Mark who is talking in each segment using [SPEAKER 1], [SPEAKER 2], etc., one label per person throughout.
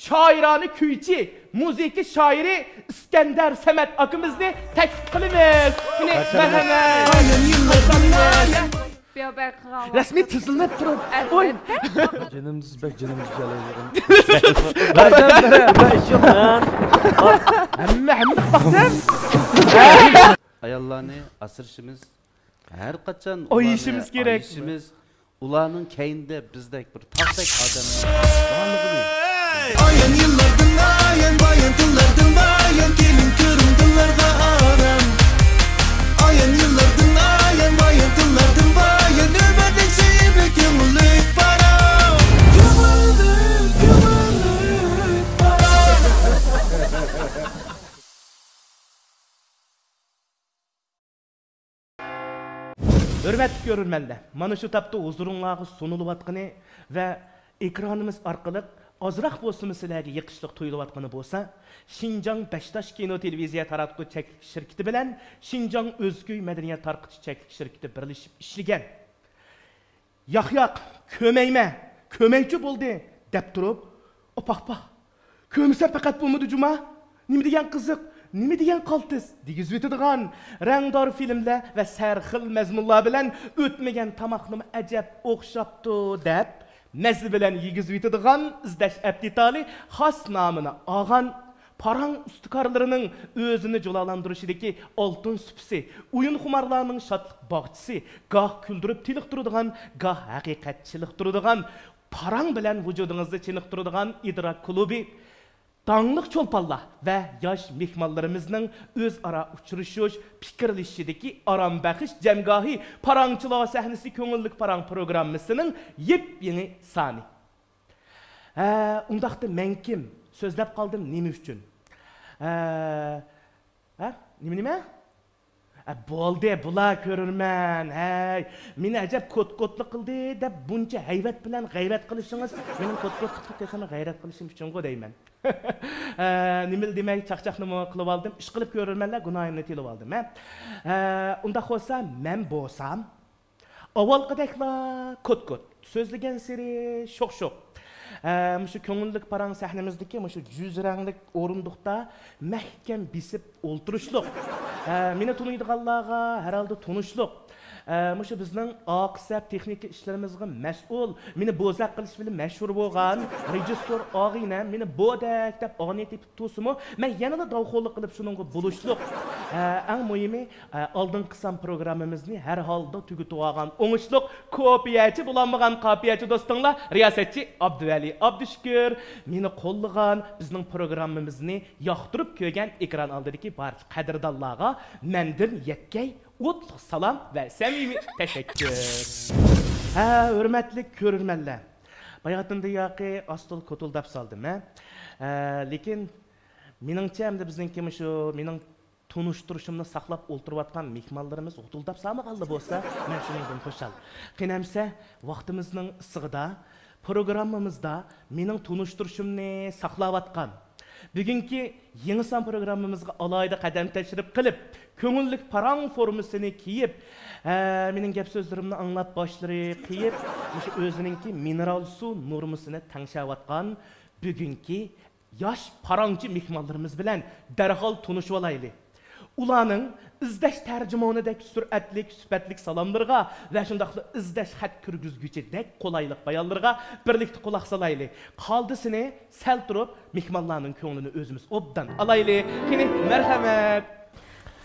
[SPEAKER 1] şairani kuychi, musiqi shoiri İskender Samet akimizni taklif qilamiz. Resmi tizilib turib. Oy.
[SPEAKER 2] Canımız bek canımız yalayalım.
[SPEAKER 1] Hamma baxtim.
[SPEAKER 3] Ayollarni asırışımız her kaçan
[SPEAKER 1] Oyishimiz kerak.
[SPEAKER 3] Oyishimiz ularning keyinde bizdek bir taqdek odamlar borligini.
[SPEAKER 4] Ayan yıllardan ayan bayan tıllardan bayan gelin körüm tıllarga aram. Ayan yıllardan ayan bayan tıllardan bayan nöbetin sevmek kömürlük para. Kömürlük para.
[SPEAKER 1] Hürmetli görürmenler, mana şu tapda huzurunlarga sunulup atqını ve ekranımız arkalık azraq bolsun sizlerge yıkışlık tuyulup atqını bolsa, Şinjan Beştaş Kino Televiziya taratqı çeklik şirketi bilen Şinjan Özgüy Medeniyet Tarqıtı çeklik şirketi birleşip işligen. Yahyak, kömeyçi buldu, dep durup, opaq, kömüsen fakat bulmadı cuma, nimi degen kızık, nimi degen qaltis, digiz ötüdüğün, rengdar filmler ve serxil mezmunlar bilen ötmegen tamaqnımı acep oqşaptı, dep, mezli bilen yigiz ötüdüğün, izdeş aptitali, has namını ağan, parang üstükarlarının özünü jolalandırışıdaki altın süpsi, uyun xumarlarının şatlık bağçısı, gah küldürüp tilik durduğun, gah hakikatçilik durduğun, parang bilen vücudunuzda çinik durduğun idrak klubi, Dağınlık çolpallar ve yaş mihmallarımızın öz ara uçuruşuş, fikirleşideki aram bakış cemgahi parangçılığa sahnesi köngüllük parang programımızın yepyeni sani. Undaqda men kim? Sözlep kaldım nemi üçün? Nime? Boldu, bula körürmen, meni acab kot-kotlu kıldı da bunca hayvat bilen gayret kılışınız, benim kot-kotlu kılışını gayret kılışım üçün go deymen. Nimil demek çaqçaqnımı kılıp aldım, iş kılıp körürmenler günahını telip aldım. Undaq olsa, men bolsam, avalqıdakla kot-kot, sözlegen seri şok-şok. Şu köngüllük parang sahnemizdeki şu 100 ranglık orundukta mehkem bisip olturuşluk. Meni tunuyduğanlarga herhalde tunuşluk. Şu bizning aqsab texnika işlerimizge mas'ul, meni bozaq qilish bilan mashhur bo'lgan rejissor og'ina meni bodak deb og'niyat etib tursimu, men yana da davxo'lik qilib shuningga bulishliq. Eng muhimi oldingi qisam programmamizni har holda tugatib olgan o'ngishliq kopiyachi bo'lmagan kopiyachi do'stinglar, riyosatchi Abduvali Abdushkur meni qo'llagan, bizning programmamizni yoqtirib ko'rgan ekran oldidagi barcha qadrdonlarga mendan yetkay Utluq salam ve samimi teşekkür. Hürmetli körürmenler. Bayatında yaqi astul kotul dap saldım. Lekin meningcha hamda bizning şu mening tunuşturuşumni saqlab o'ltirib atgan mehmonlarimiz otuldab salma qaldi bo'lsa, men shuningdan xo'shal. Qinamsa vaqtimizning isig'ida, programmamizda mening tunuşturuşumni saqlab atgan Bugünkü yeni san programımızga alayda qadam tashrif qilib, köngüllük parang formusini kiyib, mening gap sözlerimni anglab boshlari qiyib, o'zininki mineral su normasini tangshayotgan bugünkü yosh parangchi mehmonlarimiz bilan darhol tunishib olaylik. Ularning izdash tarjimonidek suratlik, sifatlik salamlarga va shundaqla izdash xat kirgizguchidek qolaylik bayonlarga birlikda quloq solaylik. Qoldisini sal turib mehmonlarning ko'nglini o'zimiz obdan alaylik. Qani marhamat.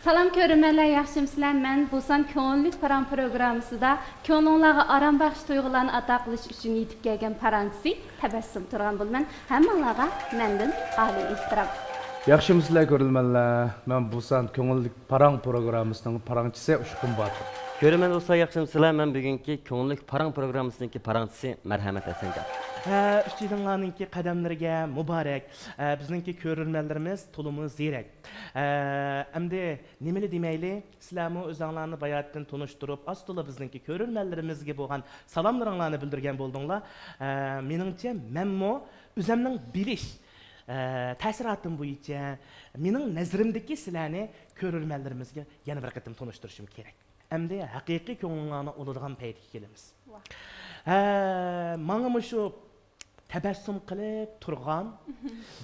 [SPEAKER 5] Salam körürmenler, yaxşımsizlar. Men Busan Köngüllük Parang programmasida ko'ngillarga aram baxsh tuyg'ularni ata qilish uchun yetib kelgan parangchi tabassum turgan bo'lman. Hammalarga mendan oliy ehtirom.
[SPEAKER 2] Yaxşımsızlar görülmenler. Ben Busan Köngüllük Parang programmasının parangçısı Uşkun Batır.
[SPEAKER 6] Görürmen olsa yaxşımsızlar. Ben bugünkü Köngüllük Parang programmasındaki parangçısı Merhamet Esencan.
[SPEAKER 1] Üçüydünlarınki qadamlarga mübarek. Bizninki körürmenlerimiz tulumu ziyrak. Endi nimeli demeyli? İslamı özanlarını bayattan tunuşturup, aslında bizninki körürmenlerimizge bo'lgan salamlarını bildirgen boldunlar. Meningcha menmo özümning bilish ta'siratim bo'yicha mening nazarimdagi sizlarni ko'rurmanlarimizga yana bir qatim tanishtirishim kerak. Endi haqiqiy ko'ngillarni oladigan paytga kelamiz. Menga shu tabassum qilib turgan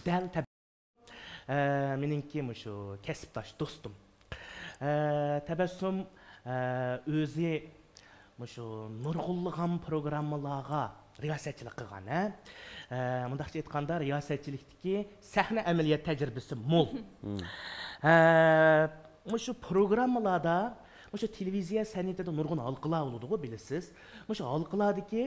[SPEAKER 1] dal meningki shu kasbdosh do'stim. Tabassum o'zi shu nurg'unlagan programmalarga riyosatchilik qilgan. Mundaqcha aytganda riyosatchilikdagi sahna amaliyot tajribasi mo'l. Shu programmalarda shu televiziya san'atida nurg'un halqalar bo'ladi, bilasiz. Shu halqalardagi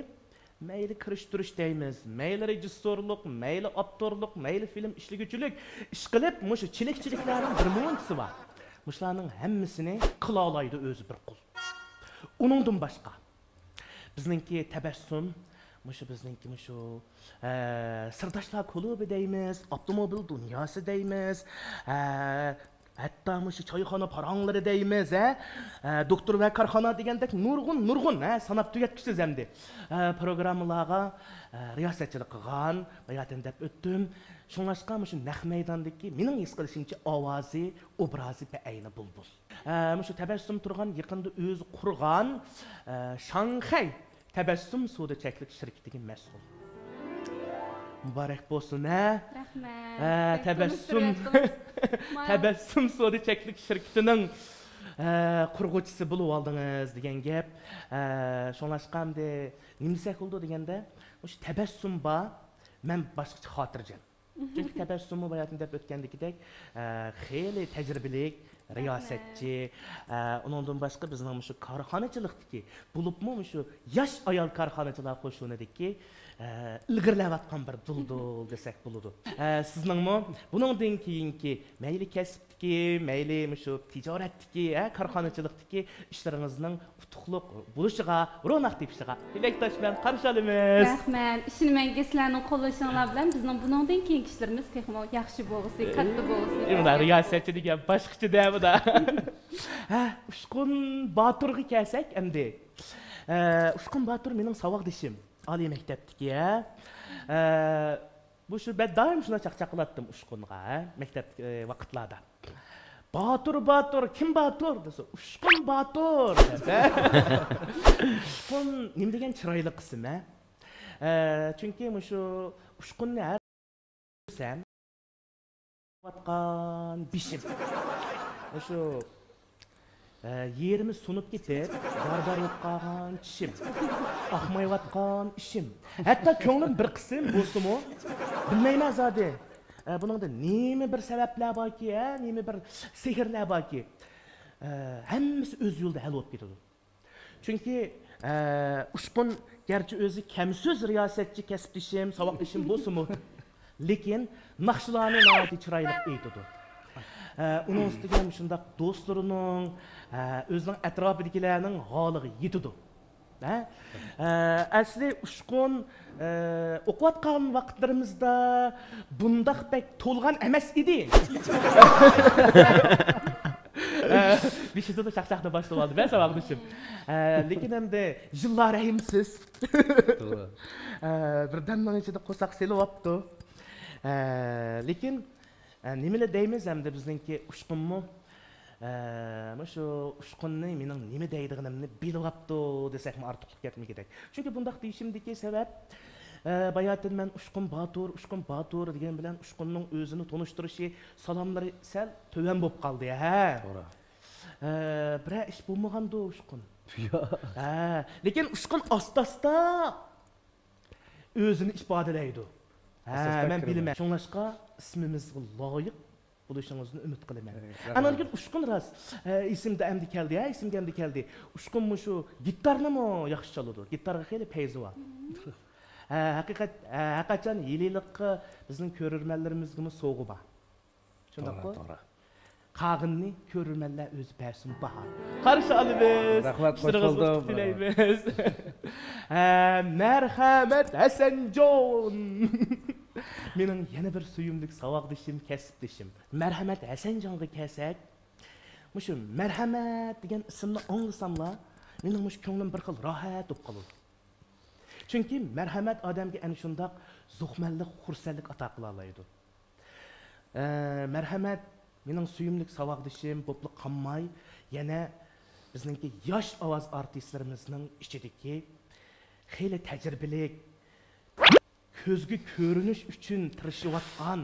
[SPEAKER 1] mayli kirishtirish deymiz, mayli rejissyorlik, mayli aktorlik, mayli film ishliguvchilik ish qilib, shu chilikchiliklarning bir mo'ntisi bor. Shularning hammasini qila oladi o'zi bir qul. Uningdan boshqa bizningki tabassum, bizningki sirdoshlar klubi deymiz, avtomobil dunyosi deymiz, hatta shu choyxona paranglari deymiz, doktor va korxona degandek nurg'un sanab tugatgisiz endi programmalarga riyosatchilik qilgan, bayatın deb o'tdim. Shunlashqa shu naq maydondagi mening his qilishimcha ovozi, obrazi ayni bulbul. Shu tabassum turgan yaqinda o'zi qurgan Shanxay tabassum savdo-cheklik shirkatiga mas'ul. Mübarek bo'lsin,
[SPEAKER 5] Rahmat.
[SPEAKER 1] Tabassum savdo-cheklik shirkatining qurg'uvchisi bo'lib oldingiz degan gap. Shunlashqamda nima desak bo'ldi deganda, shu tabassum bor, men boshqacha xotirjam. Çünkü tabassumni bayatın deb o'tgandagidek xeyli tajribalik riyosatchi, undan boshqa bizning shu korxonachilikdagi bo'libmi shu yosh ayol korxonachilar qo'shunidagi ilgirlayotgan bir duldul desak bo'ladi. Sizningmi buningdan keyingi mayli kasbdagi, mayli shu tijoratdagi, korxonachilikdagi ishlaringizning utuqliq bo'lishiga, ro'naq tepishiga tilakdosh bilan qarshi olamiz.
[SPEAKER 5] Rahmat. Ishonmanki, sizlarning qo'llashinglar bilan bizning buningdan keyingi ishlarimiz texmo yaxshi bo'lsin, katta bo'lsin.
[SPEAKER 1] Endi riyosatchi degan boshqacha da. Ushqun Baturga kelsak endi. Ushqun Batur mening saboqdishim. Oliy maktabdagi, bu shu ben doim shuna chaqchaqlatdim Ushqunga, maktab vaqtlarda. Batur, kim Batur desa, Ushqun Batur deb. Ushqun nima degan chiroyli qism, chunki shu Ushqunni har sen vatqan bishim. Shu yerimiz sunib ketib, barbar bo'lib qolgan tishim, ahmayotgan ishim. Hatto ko'nglim bir qism bo'lsa-mu, bilmayman zodi. Buningda nima bir sabablar borki, nima bir sehrlar borki, hammasi o'z yo'lida hal bo'lib ketadi. Chunki Ushqun garchi o'zi kamso'z riyosatchi kasbdishim, saboqdishim bo'lsa-mu, lekin naqshlarni nihoyatda chiroyli aytadi. Onun ustiga shundaq do'stlarining, o'zining atrofidagilarning holiga yetadi. Asli Ushqun o'qiyotgan vaqtlarimizda bundaq bek to'lgan emas edi. Beshida chaqchaqni boshlab oldi, ben saboqdishim. Lekin endi yillar rahimsiz. Birdan ichida qo'saq selibopti. Lekin nimalar deymiz hamda bizningki Ushqunmi shu Ushqunni mening nima deydiganimni bilib olibdi desakmi ortiqlik ketmaydi. Chunki bundaq deyishimdagi sabab bayatın men Ushqun Batur degan bilan Ushqunning o'zini tonishtirishi, salomlari sal to'van bo'lib qoldi, To'g'ri. Bira ish bo'lmaganda Ushqun. Lekin Ushqun asta-asta o'zini ifodalaydi. Men bilaman. Shunlashqa ismimizga loyiq bo'lishingizini umid qilaman. Ana lekin Ushqun ras ismda endi keldi, Ushqun shu gitarnimi yaxshi chaladi. Gitarga xeyli payzi bor. Haqiqatan yililikqa bizning ko'rurmanlarimizga sovg'i bor. Shundaqmi? To'g'ri. Qag'inni ko'rurmanlar o'zi bersin bahar. Qarshi olamiz.
[SPEAKER 2] Rahmat, qo'shildim.
[SPEAKER 1] Tilaymiz. Marhamat Hasanjon. Mening yana bir suyumlik saboqdishim, kasbdishim. Marhamat Hasanjonga kelsak, shu marhamat degan ismni anglasamlar, mening ko'nglim bir xil rohat bo'lib qoladi. Chunki marhamat odamga ana shundoq zuhmanlik, xursandlik ato qila oladi. Marhamat mening suyumlik saboqdishim bo'pli qolmay, yana bizningki yosh ovoz artistlarimizning ichidagi xeyli tajribalik, ko'zga ko'rinish uchun tirishayotgan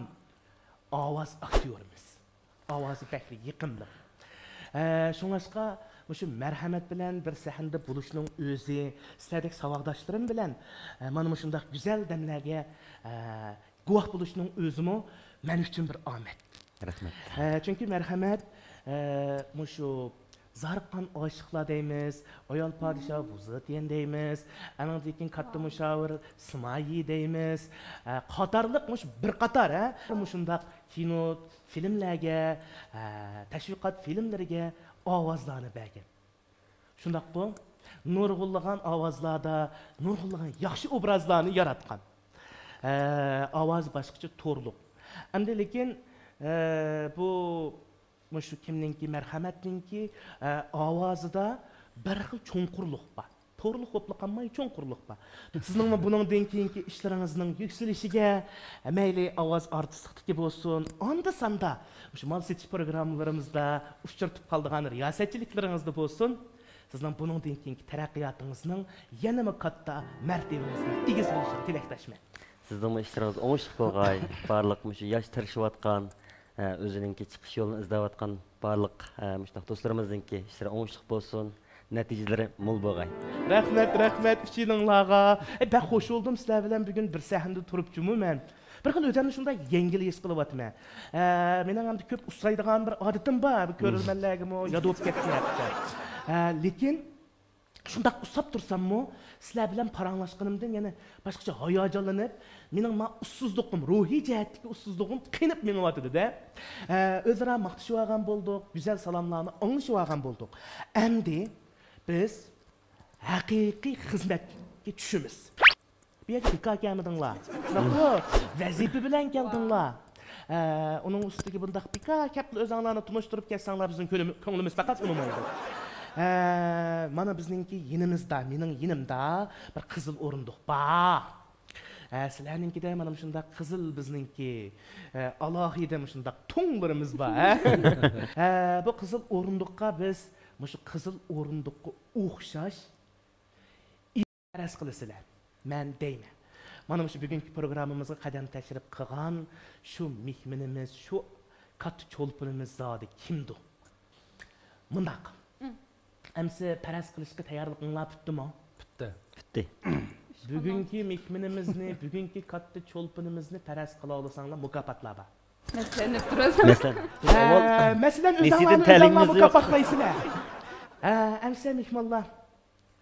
[SPEAKER 1] ovoz aktyorimiz. Ovozi bakli yiqimli. Şuңашqa şu merhamet bilen bir sahanda buluşunun özü, sizlerdek savaqdaşlarım bilen mana şundaq güzel demlerge guvoh buluşunun özümü men üçün bir amet.
[SPEAKER 6] Rahmet.
[SPEAKER 1] Çünkü merhamet şu zarqan aşıqlar deymiz, ayol padişah vuzu diyen deymiz, anandikin katta müşavir Simayi deymiz, qatarlıq bir qatar şundaq kino, filmlerge, təşviqat filmlerge avazlarını bəgin. Şundaq bu, nurgulluğun avazlarda, nurgulluğun yaxşı obrazlarını yaratqan. Avaz başqaça torluq. Əmdə lekin bu şu kimninki, merhametninki avazıda bir xil çoğunqurluq var. Torluq hopluq amma çoğunqurluq var. Sizin bunun denkiyinki işlerinizin yükselişige, meyli avaz artistlik gibi olsun, anda sanda şu mal seçiş programlarımızda uçurtup kaldığan riyasetçiliklerinizde olsun, sizin bunun denkiyinki teraqqiyatınızın yanımı katta mertebenizin igiz oluşunu tilektaşmayın.
[SPEAKER 6] Sizдің işleriniz oңышлық болғай, барлық яш тырышып атқан, өзініңке çıkış yolunu izlеп атқан барлық достарымыздыңки işleri oңышлық болсын, neticeleri mol болғай.
[SPEAKER 1] Rəhmət üçününlağa. Ben hoş oldum sizler bilen bugün bir sahinde turup cümü mən. Bir xil özümni şunda yengil his qılıp atma. Mening ham köp usraydigan bir odatim bor, bu ko'rurmanlarga mo yod bo'lib ketyapti. Lekin shundaq usab tursammi, sizlar bilan paranglashganimdan yana boshqacha hayajonlanib, mening ussuzligim, ruhiy jihatdagi ussuzligim qinib menyapti-da. O'zaro maqtashib olgan bo'ldik, go'zal salomlarni anglashib olgan bo'ldik. Endi biz haqiqiy xizmatga tushimiz. Bir yerga hikoyamidinglar. Shunaqmi? Vazifa bilan keldinglar. Onun ustiga bundaq hikoyatli o'zinglarni tunishtirib kelsanglar bizning ko'nglimiz faqat unamaydi. Mana bizningki yinimizda, mening yinimda bir qizil o'rindiq bor. Sizlarninkida mana shunda qizil bizningki alohida shunda to'nglarimiz bor. Bu qizil o'rindiqqa biz shu qizil o'rindiqqa o'xshash araz qilasizlar. Men deyman. Mana shu bugungi programmamizga qadam tashrif qilgan shu mehmonimiz, shu katta cho'lpinimiz zodi kimdir? Mundaq. Amsi paraz qilishga tayyorliginglar bitdimi?
[SPEAKER 6] Bitti.
[SPEAKER 1] Bugungi mehmonimizni, bugungi katta cho'lpinimizni paraz qila olsanglar mukofotlar bor.
[SPEAKER 5] Masalan, turasizlar.
[SPEAKER 1] Masalan, o'zinglarni mukofotlaysizlar. Amsi mehmonlar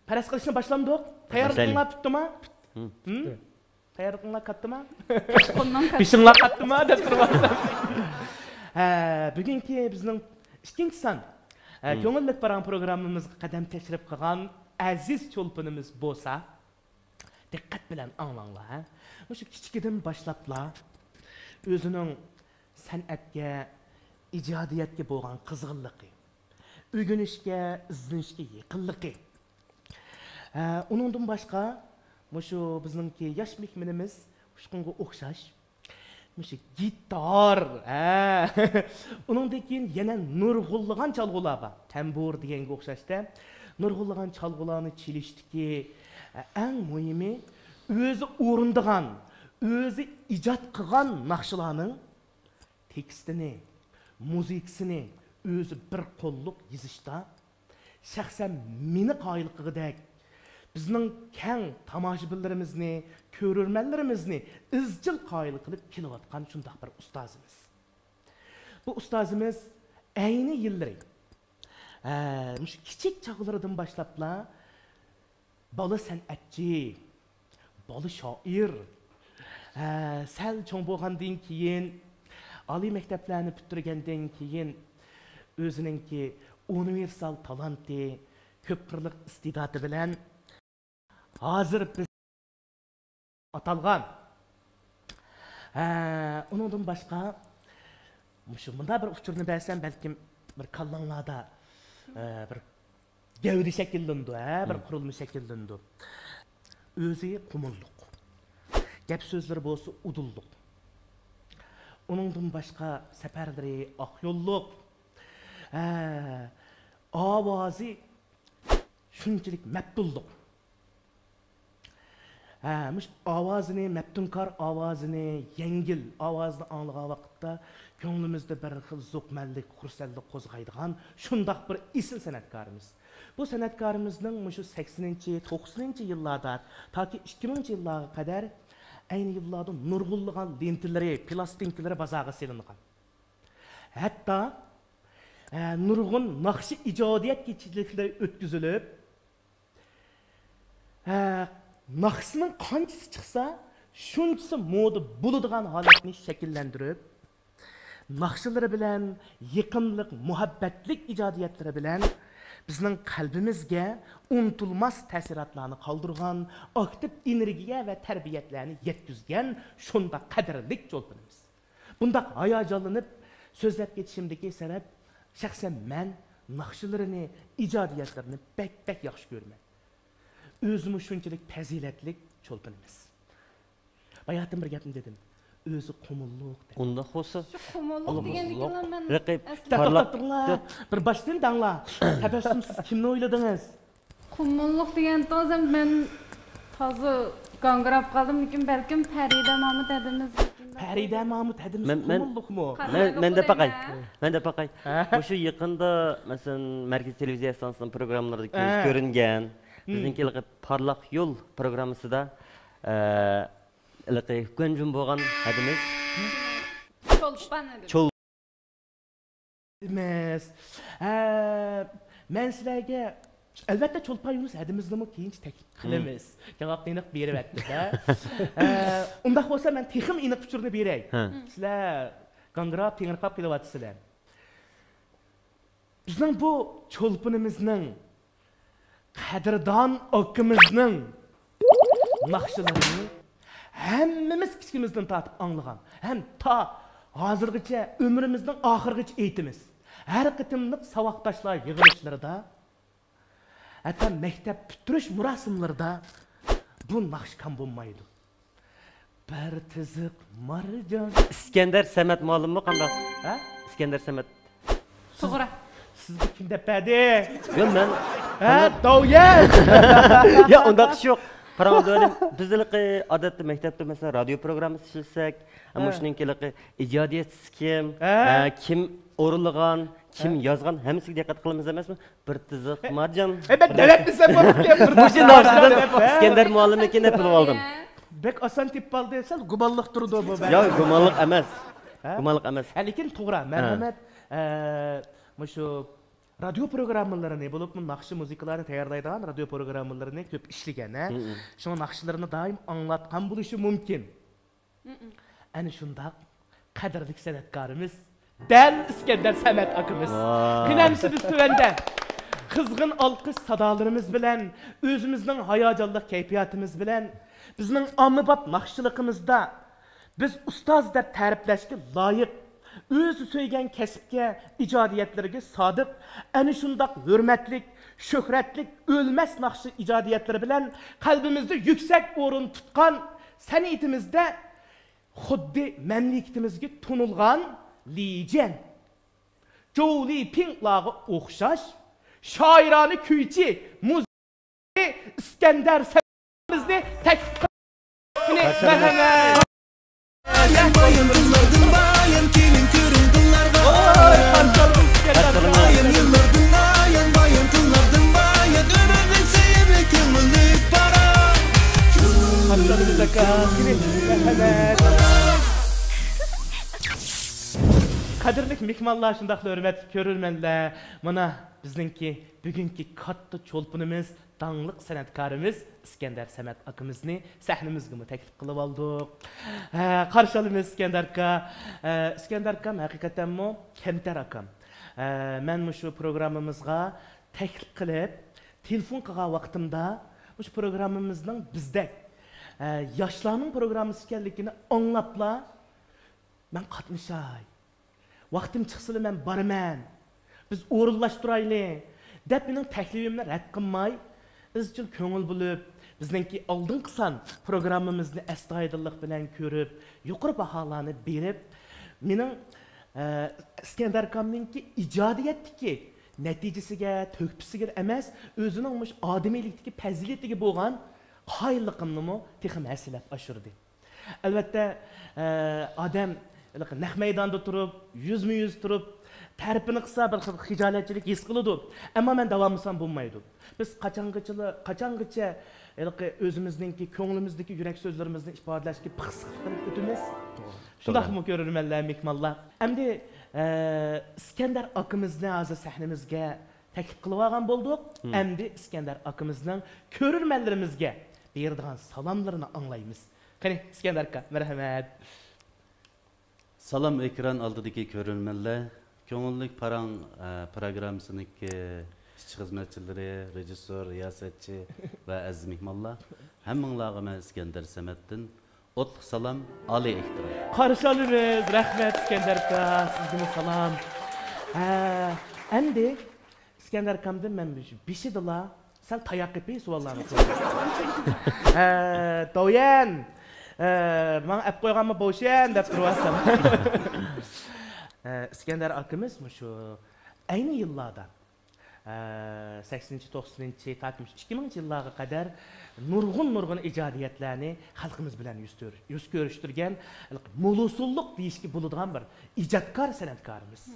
[SPEAKER 1] paraz qilishni boshlandik. Tayyorliginglar bitdimi? Tayyorliginglar kattimi? Pishinglar kattimi deb turibsizlar. Bugungi bizning ikkinchi son ko'ngillik paran programmamizga qadam tashrif qilgan aziz cho'lpinimiz bo'lsa, diqqat bilan anglanglar. Shu kichkidan boshlablar o'zining san'atga, ijodiyatga bo'lgan qiziqligi, o'rganishga, izlanishga yaqinligi. Uningdan boshqa shu bizningki yosh mehmonimiz shunga o'xshash Mişi gitar, onundan keyin yana nurg'ullig'an çalg'ular bor. Tambur deganga o'xshashda nurg'ullig'an çalg'ularni chelishdiki eng muhimi o'zi o'rindigan, o'zi ijod qilgan naqshlarning tekstini, muzikasini o'zi bir qo'lliq yozishda shaxsan meni qoyil qilgidek bizning keng tomoshabinlarimizni, ko'rurmanlarimizni izchil qoyil qilib kelayotgan shunday bir ustozimiz. Bu ustozimiz ayni yillari shu kichik chog'laridan boshlablar bola san'atchi, bola shoir, sal cho'ng bo'lgandan keyin oliy maktablarni bitirgandan keyin o'ziningki universal talanti, ko'p qirliq iste'dodi bilan hozir biz atalgan. Onundan başqa bunda bir uçurunu bersem belki bir kallanglarda bir gövde şekillendi, bir kurulma şekillendi. Özü kumulluq. Gap sözleri bolsa udulluq. Onundan başqa seferleri aqyolluq. Avazi şunçilik mətbulluq. Muş ovozini, maftunkor ovozini, yengil ovozni anglagan vaqtda ko'nglimizda bir xil zo'qmanlik, xursandlik qo'zg'aydigan shundoq bir esil san'atkorimiz. Bu san'atkorimizning mushu 80-chi, 90-chi yillarda toki 2000-chi yillarga qadar ayni yillarda nurg'unlagan lentilari, plastinkalari bozorga selingan. Hatto nurg'un naqshi ijodiyat kechiliklari o'tkazilib, naqshining qanchasi chiqsa, shunchasi moda bo'ladigan holatni shakllantirib, naqshlari bilan yaqinlik, muhabbatlik ijodiyatlari bilan bizning qalbimizga unutilmas ta'sirotlarni qoldirgan, aktiv energiya va tarbiyatlarni yetkazgan shunda qadrli cho'lpinimiz. Bundaq hayajonlanib so'zlab ketishimdagi sabab shaxsan men naqshlarini, ijodiyatlarini bak yaxshi ko'raman. O'zim shunchalik fazilatli cho'lpinimiz. Bayatim bir gapni dedim. O'zi qumulluq dedi.
[SPEAKER 6] Unda bo'lsa,
[SPEAKER 5] Shu qumulluq degandan men
[SPEAKER 6] raqib parlaq
[SPEAKER 1] bir boshdan dangla. Tabassum siz kimni o'yladingiz?
[SPEAKER 5] qumulluq degan o'zim men toza gangrab qoldim, lekin balkim Farida Mahmud dedimiz.
[SPEAKER 1] Farida Mahmud hadimiz
[SPEAKER 6] Men-
[SPEAKER 1] qumulluqmi?
[SPEAKER 6] Men de bakay. Bu şu yakında mesela Merkez Televizyon Stansiyonun programlarında görüngen, bizimki parlak yol programısı da gönjüm boğan hadimiz.
[SPEAKER 5] Çolpan dedim.
[SPEAKER 6] Çol
[SPEAKER 1] Emas. Men sizlarga albatta Cho'lpon Yunus hadimizni keyinchi taklif qilamiz. Javobni aniq berib aytdi-da. Undaq bo'lsa men texim aniq uchurni beray. Sizlar gangrab, tengirqab kelyapsizlar. Bizning bu cho'lponimizning qadrdon okimizning naqshlarini hammamiz kichkimizdan tortib anglagan. Ham ta hozirgacha ömrümüzün oxirgacha aytimiz. Har qitimliq savoqdoshlar yig'ilishlarida, hatto maktab bitirish murosimlarida bu naqsh kam bo'lmaydi. Bir tiziq marjon.
[SPEAKER 6] İskender Semet malum mu kanda?
[SPEAKER 1] Ha?
[SPEAKER 6] İskender Semet.
[SPEAKER 5] To'g'ri.
[SPEAKER 1] Sizga kim deb berdi?
[SPEAKER 6] Yok ben.
[SPEAKER 1] Ha, Dovyel.
[SPEAKER 6] Ya onda kişi yok. Paramda öyle bizlik adette mektepte mesela radyo programı işlesek, ama şununkilik icadiyet kim, kim orulagan, kim yazgan, hemisi dikkat kılmamız demez mi? Bir tızık marcan.
[SPEAKER 1] Ben devlet misal bo'lib keldim.
[SPEAKER 6] Bu şey narsadan İskender muallimlikini ne pul aldım.
[SPEAKER 1] Bek asan tip baldı desel, guballık durdu bu ben.
[SPEAKER 6] Ya gumallık emez. Gumallık emez.
[SPEAKER 1] Lekin to'g'ri, marhamat, şu radyo programmalarını bulup naqshi muzikalarni tayyorlaydigan radyo programmalarını ko'p ishlagan, ha. Şu naqshlarini doim anglatgan bo'lishi mumkin. Ana shunda qadrli san'atkorimiz Dal İskender Samet akimiz. Qinamsiz tuvanda qizg'in olqish sadolarimiz bilan, o'zimizning hayajonli kayfiyatimiz bilan, bizning ommabop naqshchiligimizda biz ustoz deb ta'riflashga loyiq, o'zi so'ygan kasbga, ijodiyatlarga sodiq, ana shundoq hurmatlik, shuhratlik, o'lmas naqshi ijodiyatlari bilan qalbimizda yuksak o'rin tutgan san'atimizda xuddi mamlakatimizga tunilgan Lijen, Zhou Lipinglarga o'xshash shoirona kuychi muzik İskender Sametimizni taklif qilamiz. Marhamat.
[SPEAKER 4] Bayan yıllardan bayan gelin körüm kıllarga aram. Bayan yıllardan bayan tıllardan bayan ömrümün sevimi kömürlük para.
[SPEAKER 1] Qadrli mehmonlar, shundaqla hurmatli ko'rurmanlar, mana bizningki bugungi katta cho'lpunimiz, dangliq san'atkorimiz İskender Samet akimizni sahnamizga taklif qilib oldik. Qarshi olamiz İskender aka. İskender aka haqiqatanmi kamtar akam. Men shu programmamizga taklif qilib, telefon qilgan vaqtimda shu programmamizning bizda yoshlarning programmasi ekanligini anglabla men qatnashay. Vaqtim chiqsa men boraman. Biz o'rinlashtiraylik deb mening taklifimni rad qilmay, izchil ko'ngil bo'lib, bizningki oldingi san programmamizni astoydillik bilan ko'rib, yuqori baholarni berib, mening İskender akamningki ijodiyatdagi natijasiga, to'kpisiga emas, o'zining adamiylikdagi fazilatiga bo'lgan Qaylıqımnımı texim həsilab aşırdı. Əlbəttə, adam naq meydanda turub, yüz turub, tərpini qısa bir xicaletçilik his qılıdı. Amma mən davamlısam bulmaydı. Biz qaçanğıça özümüzdeki, köngülümüzdeki yürek sözlerimizni ifadələşki pıxsıqdan ötümüz. Şundaq mı görürmənlər, mekmallar? Əmdi İskəndər akımızı hazır səhnimizə təklif qılıb alğan bolduq. Əmdi İskəndər akımızın görürmənlərimizə berdiğan salamlarını anlayımız. Qani İskəndər aka, mərhəmət.
[SPEAKER 3] Salam ekran aldıdaki görünmeler. Köngüllük Parang programmasındaki işçi hizmetçileri, rejissör, riyasetçi ve aziz mihmallar. Hemminlarga men İskender Samettin. Otluq salam, Ali ehtiram.
[SPEAKER 1] Qarşılanırız, rəhmət İskəndər aka, sizgə salam. Əmdi İskəndər akamdan mən bir şey dila, sən tayaq epi suallarını soruşdun. Doyan, mən əp qoyğanmı boşayan deyib durasam. İskəndər akamız şu aynı yıllarda 80-ci, 90-ci, 2000-ci yıllara qədər nurgun icadiyetlerini halkımız bilen yüz görüştürgen mulusulluk deyişki bulunduğun bir icatkar sanatkarımız.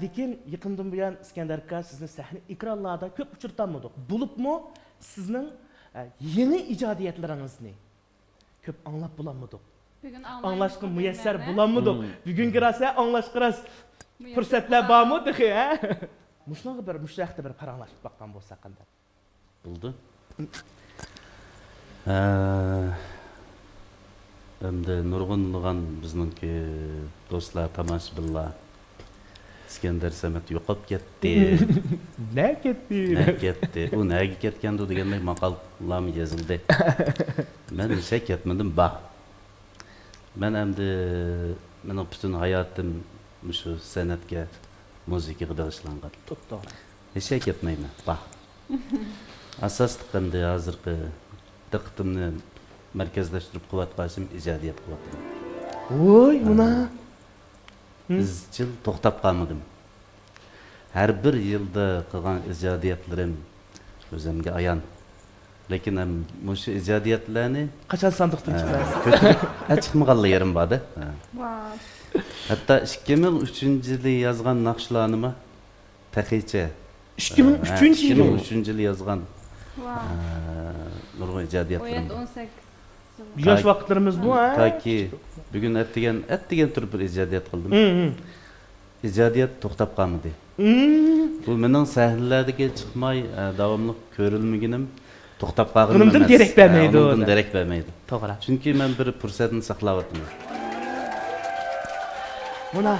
[SPEAKER 1] Lekin yakından buyan İskəndər aka sizin sahne ekranlarda köp uçurtanmadık. Bulup mu sizin yeni icadiyetlerinizni köp anlap bulanmadık. Anlaşkın müyesser bulanmadık. Bugün girase anlaşkıraz fırsatlar var mı diye ha? Muşnağı bir müşrahta bir paranlaşıp baktan bolsa qanday.
[SPEAKER 3] Buldu. Endi nurg'unlagan bizningki do'stlar tomoshabinlar İskender Samet yo'qolib ketdi.
[SPEAKER 1] Ne ketdi?
[SPEAKER 3] Ne ketdi? U nega ketgandi degandek maqollarmi yozildi. Men hech ketmadim ba. Men endi mening butun hayotim shu san'atga, muzikaga bag'ishlangan.
[SPEAKER 1] To'g'ri.
[SPEAKER 3] Hech ketmayman. Ba. Asosliq endi hozirgi diqqatimni markazlashtirib qilayotganim ijodiyat qilyapman.
[SPEAKER 1] Oy, buna.
[SPEAKER 3] İzchil to'xtab qolmadim. Har bir yilda qilgan ijodiyatlarim o'zimga ayon. Lekin ham shu ijodiyatlarni
[SPEAKER 1] Qachon sandiqdan chiqarasiz?
[SPEAKER 3] ko'tarib chiqmaganlar yerim borda.
[SPEAKER 5] Wow.
[SPEAKER 3] Hatto 2003-yili yozgan naqshlarni taqicha
[SPEAKER 1] 2003-yili
[SPEAKER 3] yozgan nurg'un ijodiyatlarim.
[SPEAKER 5] 18
[SPEAKER 1] Yosh vaqtlarimiz bu ha.
[SPEAKER 3] Taki bugun atdigan turib bir ijodiyat qildim. İjodiyat to'xtab qolmadi. Bu mening sahnalardagi chiqmay davomli ko'rilmaginim to'xtab qolganim emas.
[SPEAKER 1] Bundan derak bermaydi.
[SPEAKER 3] Bundan derak bermaydi.
[SPEAKER 1] To'g'ri.
[SPEAKER 3] Chunki men bir fursatni saqlayapman.
[SPEAKER 1] Buna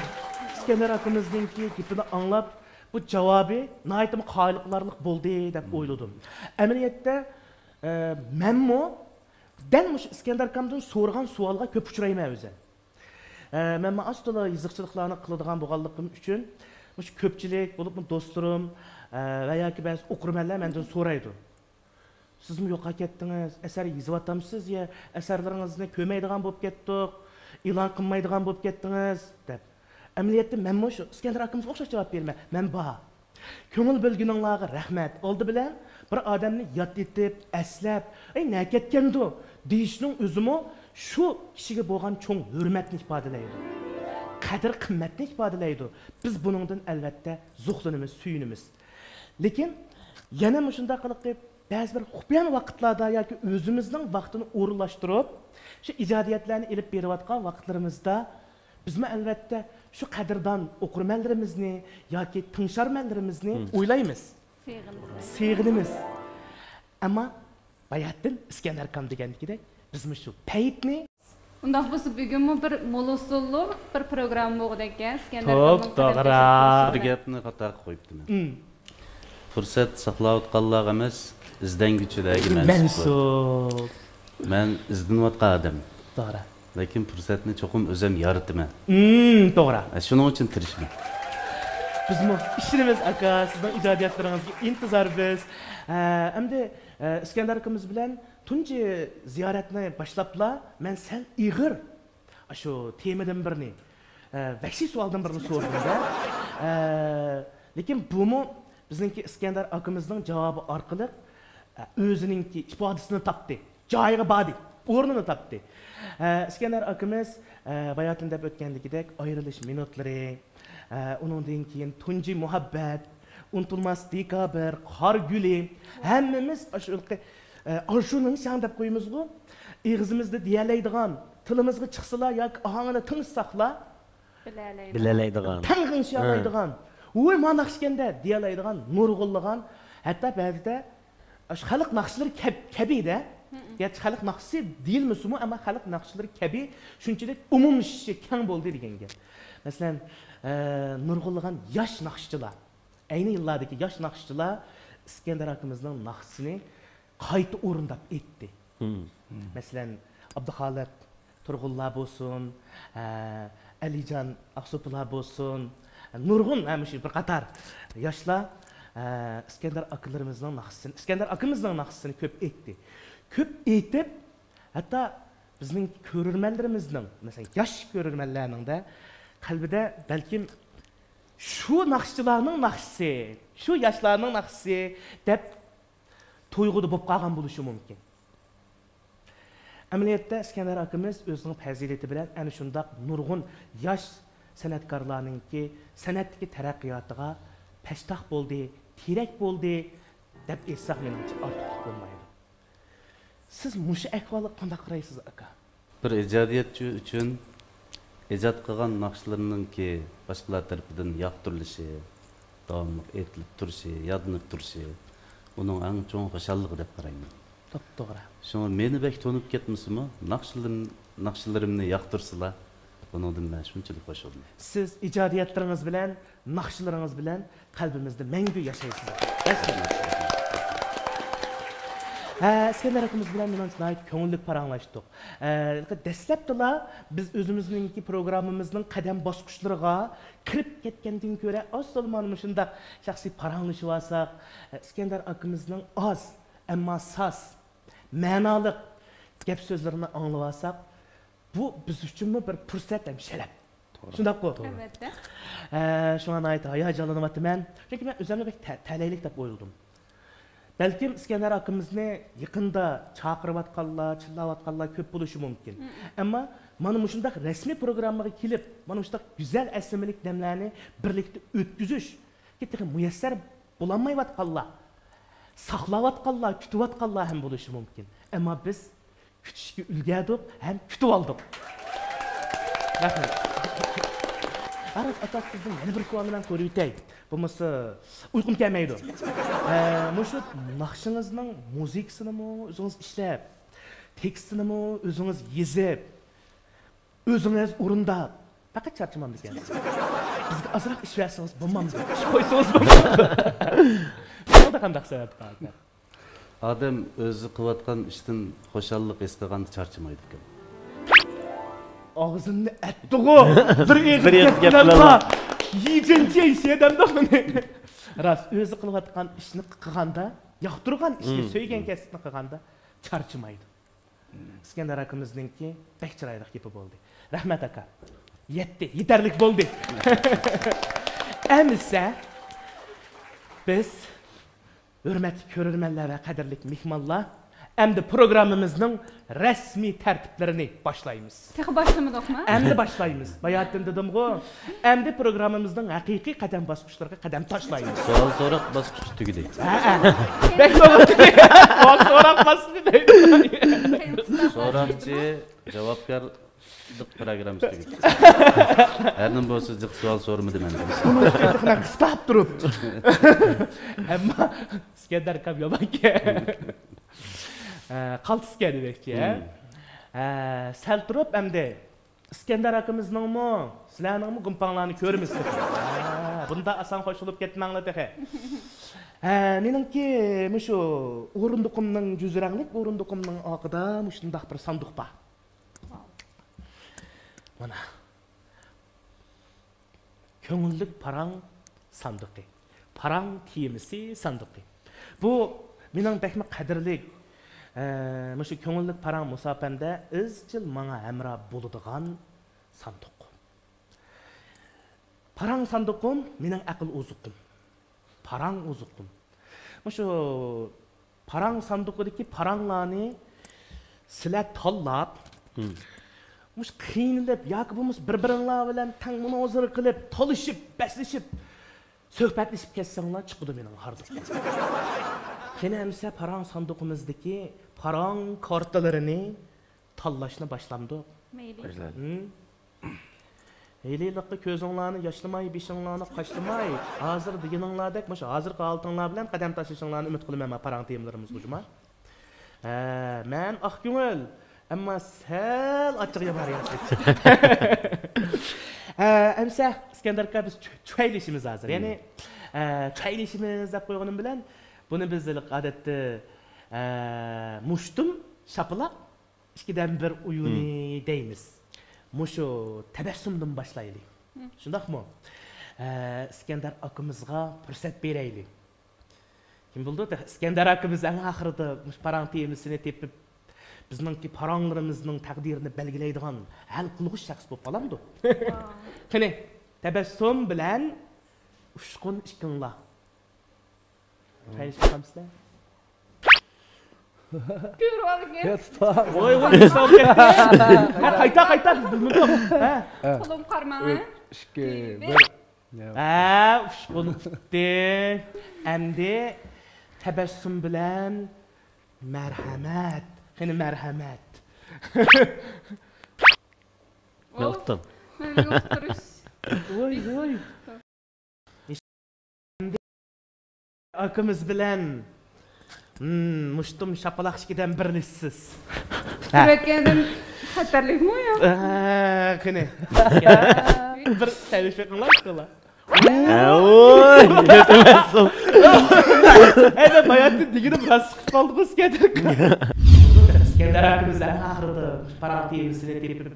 [SPEAKER 1] İskender akımızdaki gapini anlap bu cevabı naytım qaylıqlarlıq boldu deb oyladım. Əməliyyatda mənmu dəl muş İskender akamdan sorğan sualğa köp uçurayman özüm. Mənmə asla yazıqçılıqlarını qıldığan boğanlığım üçün muş köpçilik bolup dostlarım və ya ki bəzi okurmanlar məndən soraydı. Siz mi yoqa ketdiniz? Əsər yazıb atamsınız ya əsərlərinizni köməydigan bo'lib ketdik, e'lon qilmaydigan bo'lib ketdiniz deb. Əməliyyatda mənmə şu İskender akımız oxşaş cavab vermə. Mən ba. Köngül bölgününlərə rəhmət. Oldu bilən bir adamni yad etib, əsləb, nə ketkendi deyişinin özümü şu kişiге bo'lgan cho'ng hurmatni ifodalaydi. Qadr qimmatni ifodalaydi. Biz buningdan albatta zuxlanimiz, suyunimiz. Lekin yana shunda qilib ba'zi bir xufiyan vaqtlarda yoki o'zimizning vaqtini o'rinlashtirib, shu ijodiyatlarni elib berayotgan vaqtlarimizda bizmi albatta shu qadrdan o'qirmanlarimizni yoki tingsharmanlarimizni o'ylaymiz. Sevgimiz. Ama bayatdan İskender akam degandikidek bizmi shu paytni
[SPEAKER 5] Undaq bo'lsa bugunmi bir mulusulluq bir program bo'ldi ekan. İskender
[SPEAKER 1] To'g'ri.
[SPEAKER 3] Bir gapni xato qo'yibdiman. Fursat saqlayotganlar emas, izlanguvchilarga
[SPEAKER 1] mansub.
[SPEAKER 3] Men izlanayotgan odam.
[SPEAKER 1] To'g'ri.
[SPEAKER 3] Lekin fursatni cho'qim o'zim yarataman.
[SPEAKER 1] To'g'ri.
[SPEAKER 3] Shuning uchun tirishman.
[SPEAKER 1] Bizmi ishimiz aka, sizning ijodiyatlaringizga intizormiz. Endi İskender akamiz bilan tunji ziyoratni boshlabla men sal ig'ir shu temadan birini vahshiy savoldan birini so'radim-da. Lekin bumi bizningki İskender akamizning javobi orqali özününki ifadesini tapdı. Joyiga bardı. O'rnini tapdı. İskender akamiz bayatında o'tgandagidek ayrılış minutlari, undan keyin tunji muhabbat, unutulmas dekabr, qor guli, hammamiz shuning shang deb qo'yamiz-ku. Ig'zimizda diyalaydigan, tilimizga chiqsalar yoki ohangini tingshsaqlar,
[SPEAKER 6] Bilalaydigan.
[SPEAKER 1] tang'inshalaydigan, voy mana naqshganda diyalaydigan, nurg'unlagan, hatto ba'zida xalq naqshlari kabida. Gerçi xalq naqshi deyilmasimi, ammo xalq naqshlari kabi shunchalik umumishcha keng bo'ldi degan gap. Masalan, nurg'unlagan yosh naqshchilar, ayni yillardagi yosh naqshchilar İskender akimizning naqshini qayta o'rindab etdi. Masalan, Abduxoliq Turg'unlar bo'lsin, Alijon Aqso'pilar bo'lsin, nurg'un shu bir qator yoshlar İskender akalarimizning naqshisini, İskender akimizning naqshisini ko'p etdi. Ko'p etib, hatto bizning ko'rurmanlarimizning, masalan, yosh ko'rurmanlarning da qalbida balkim shu naqshchilarning naqshisi, shu yoshlarning naqshisi deb to'yg'uda bo'lib qolgan bo'lishi mumkin. Amaliyotda İskender akamiz o'zining fazilati bilan ana shundoq nurg'un yosh san'atkorlarningki san'atdagi taraqqiyotiga peshtoq bo'ldi, terak bo'ldi deb aytsak menimcha ortiqlik bo'lmaydi. Siz mushu ahvolga qanday qaraysiz aka?
[SPEAKER 3] Bir ijodiyatchi uchun ijod qilgan naqshlarininki boshqalar tarafidan yoqtirilishi, davomli etilib turishi, yodlanib turishi, uning eng cho'ng xushalliqi deb qarayman.
[SPEAKER 1] To'g'ri.
[SPEAKER 3] Shuni meni bek to'nib ketmasimi? Naqshlarimni yoqtirsalar, bundan men shunchalik xush bo'ldim.
[SPEAKER 1] Siz ijodiyatlaringiz bilan, naqshlaringiz bilan qalbimizda mangu yashaysiz. İskender akamiz bilan men nihoyat ko'ngilli paranglashdik. Dastlabda biz o'zimizning programmamizning qadam bosqichlariga kirib ketgandan ko'ra, aslan shundaq shaxsiy paranglashib olsak, İskender akimizning oz, ammo sas, ma'noli gap so'zlarini anglab olsak, bu biz uchun bir fursat ham sharaf. Shundaq-ku?
[SPEAKER 5] Albatta.
[SPEAKER 1] Shunga nihoyat hayajonlanyapman. Chunki men o'zimni bek talaylik deb o'yladim. Balkim İskender akimizni yaqinda chaqirayotganlar, chillayotganlar ko'p bo'lishi mumkin. Ammo mana shundaq rasmiy programmaga kelib, mana shundaq go'zal asrimilik damlarni birlikda o'tkazish ketin muyassar bo'lolmayotganlar, saqlayotganlar, kutayotganlar ham bo'lishi mumkin. Ammo biz kutishga ulgurdik, ham kutib oldik. Rahmat. Aras atasizning yana bir savol bilan ko'rib o'tay. Bo'lmasa uyqum kelmaydi. Mushu naqshinizning muzikasini o'zingiz ishlab, tekstini o'zingiz yozib, o'zingiz o'rindab, faqat charchamam ekansiz. Bizga ozroq ish bersangiz bo'lmamdi. Ish qo'ysangiz bo'lmamdi. Bunda qanday sabab qoldi?
[SPEAKER 3] Odam o'zi qilayotgan ishdan xushallik his qilganda charchamaydi ekan.
[SPEAKER 1] Ağzını ettiğo, bir gaplar. Yiyince işedemdi onu. Ras, özü qılıvatqan işini qılğanda, yoqturgan işni, söygen kasbini qılğanda charchamaydi. İskender akimizningki bek chiroyli gapi bo'ldi. Rahmat aka. Yetarlik bo'ldi. Emsa biz hurmatli ko'rurmanlar va qadrli mehmonlar, endi programmamizning rasmiy tartiblarini boshlaymiz.
[SPEAKER 5] Texi başlamadikmi?
[SPEAKER 1] Endi boshlaymiz. Bayatdan dedim-ku, endi programmamizning haqiqiy qadam bosqichlariga qadam tashlaymiz.
[SPEAKER 3] Savol so'roq bosqichi tugadi.
[SPEAKER 1] Bek bo'ldi. Savol so'roq bosqichi deydi.
[SPEAKER 3] So'roqchi, javobgarlik programmasi tugadi. Har nima bo'lsa, jiq savol so'rmadi menda.
[SPEAKER 1] Uni ustiga qistab turibdi. Ammo İskender kam yo'q-ku. Qaltisga demekçi ya. Sal turib endi İskender akimizningmi, sizlarningmi gumpanlarni ko'ramiz. Bunda asan qo'shilib ketmanglar texe. Meningki mushu o'rindiqimning juzranglik o'rindiqimning oqida mushundaq bir sanduq bor. Mana. Ko'ngillik parang sanduqi. Parang temisi sanduqi. Bu mening bekmi qadrli Məşə köngüllik parang musafəndə izchil mənə həmra bo'ladigan sanduq. Parang sanduqum mening aql ozuqum. Parang ozuqum. Məşə parang sandıqidagi paranglarni sizlar tanlab, mush qiynalib yoki bo'lmasa bir-biringlar bilan tang munozara qilib, talishib, baslashib, suhbatlashib ketsanglar chiqadi mening hardim. Qani hamsa parang sandıqimizdagi parang kartalarini tanlashni boshlamdik.
[SPEAKER 5] Mayli.
[SPEAKER 1] Eylilikqa ko'zinglarni yoshlamay, beshinglarni qashlamay, hozir deganinglardek, mush hozirgi oltinglar bilan qadam tashlashinglarni umid qilaman parang temlarimiz hujuma. Men aqko'ngil, ammo sal ochiq yamarayapsiz. Amsa Iskandar aka biz choylashimiz hozir. Ya'ni choylashimiz deb qo'yganim bilan buni biz odatda mushtum shapilaq ikkidan bir uyuni deymiz. Mushu tabassumdan boshlaylik. Shundaqmi? Iskandar akamizga fursat beraylik. Kim bildi? Iskandar akamiz eng oxirida mush parang temisini tepib bizningki paranglarimizning taqdirini belgilaydigan hal qilg'uch shaxs bo'lib qolamdi. Qani, tabassum bilan ushqun ishqinglar. Qaysi qamsizlar?
[SPEAKER 5] Ko'rib olgan.
[SPEAKER 1] Voy, hisob ketdi. Qayta bilmadim.
[SPEAKER 5] Qo'lim qarmama.
[SPEAKER 2] 2 1
[SPEAKER 1] ushqun tutdi. Endi tabassum bilan marhamat. Qani marhamat.
[SPEAKER 6] Yo'qdim.
[SPEAKER 5] Meni yo'qtirish.
[SPEAKER 1] Voy. Akamiz bilan mushtum shapalaqchidan birlishsiz.
[SPEAKER 5] Yuragandan xatarlikmi yo?
[SPEAKER 1] Qani. Bir tavsiya qilinglar.
[SPEAKER 6] Oy, yetmezsin.
[SPEAKER 1] Ayda bayatı digini biraz sıkıp kaldık İskender. İskender akımızdan ahırda parang temisini tepip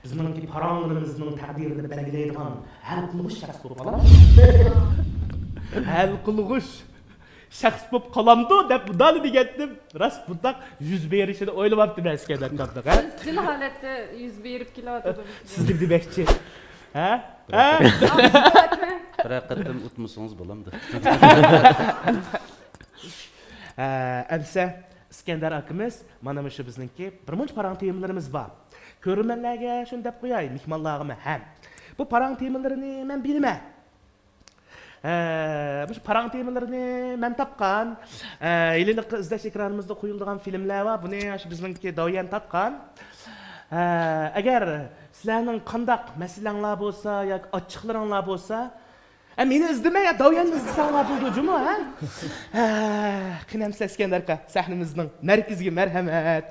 [SPEAKER 1] bizning paranglarimizning taqdirini belgilaydigan hal qilg'uch shaxs bo'lib qolamiz. Hal qilg'uch shaxs bo'lib qolamdi deb bundan degandim. Rost bundaq yuz berishini o'ylamabdim İskender qanday.
[SPEAKER 5] Jin holatda yuz berib kelyapti.
[SPEAKER 1] Siz demoqchi. Ha?
[SPEAKER 3] Bir qatam o'tmasangiz bo'lamdi.
[SPEAKER 1] Amsa İskender akamiz mana shu bizningki birmuncha parang temlarimiz bor. Ko'rmanlarga shuni deb qo'yay, mehmonlarga ham. Bu parang temlarini men bilmayman. Bu parang temlarini men topgan. Yililik izlash ekranimizda qo'yilgan filmlar va buni shu bizningki doyan topgan. Agar sizlarning qandaq masalanglar bo'lsa yoki ochiqlaringlar bo'lsa, meni izlamay, doyanni izlasanglar bo'ldi, juma, ha? Qinamsa İskandar aka, sahnimizning markaziga marhamat.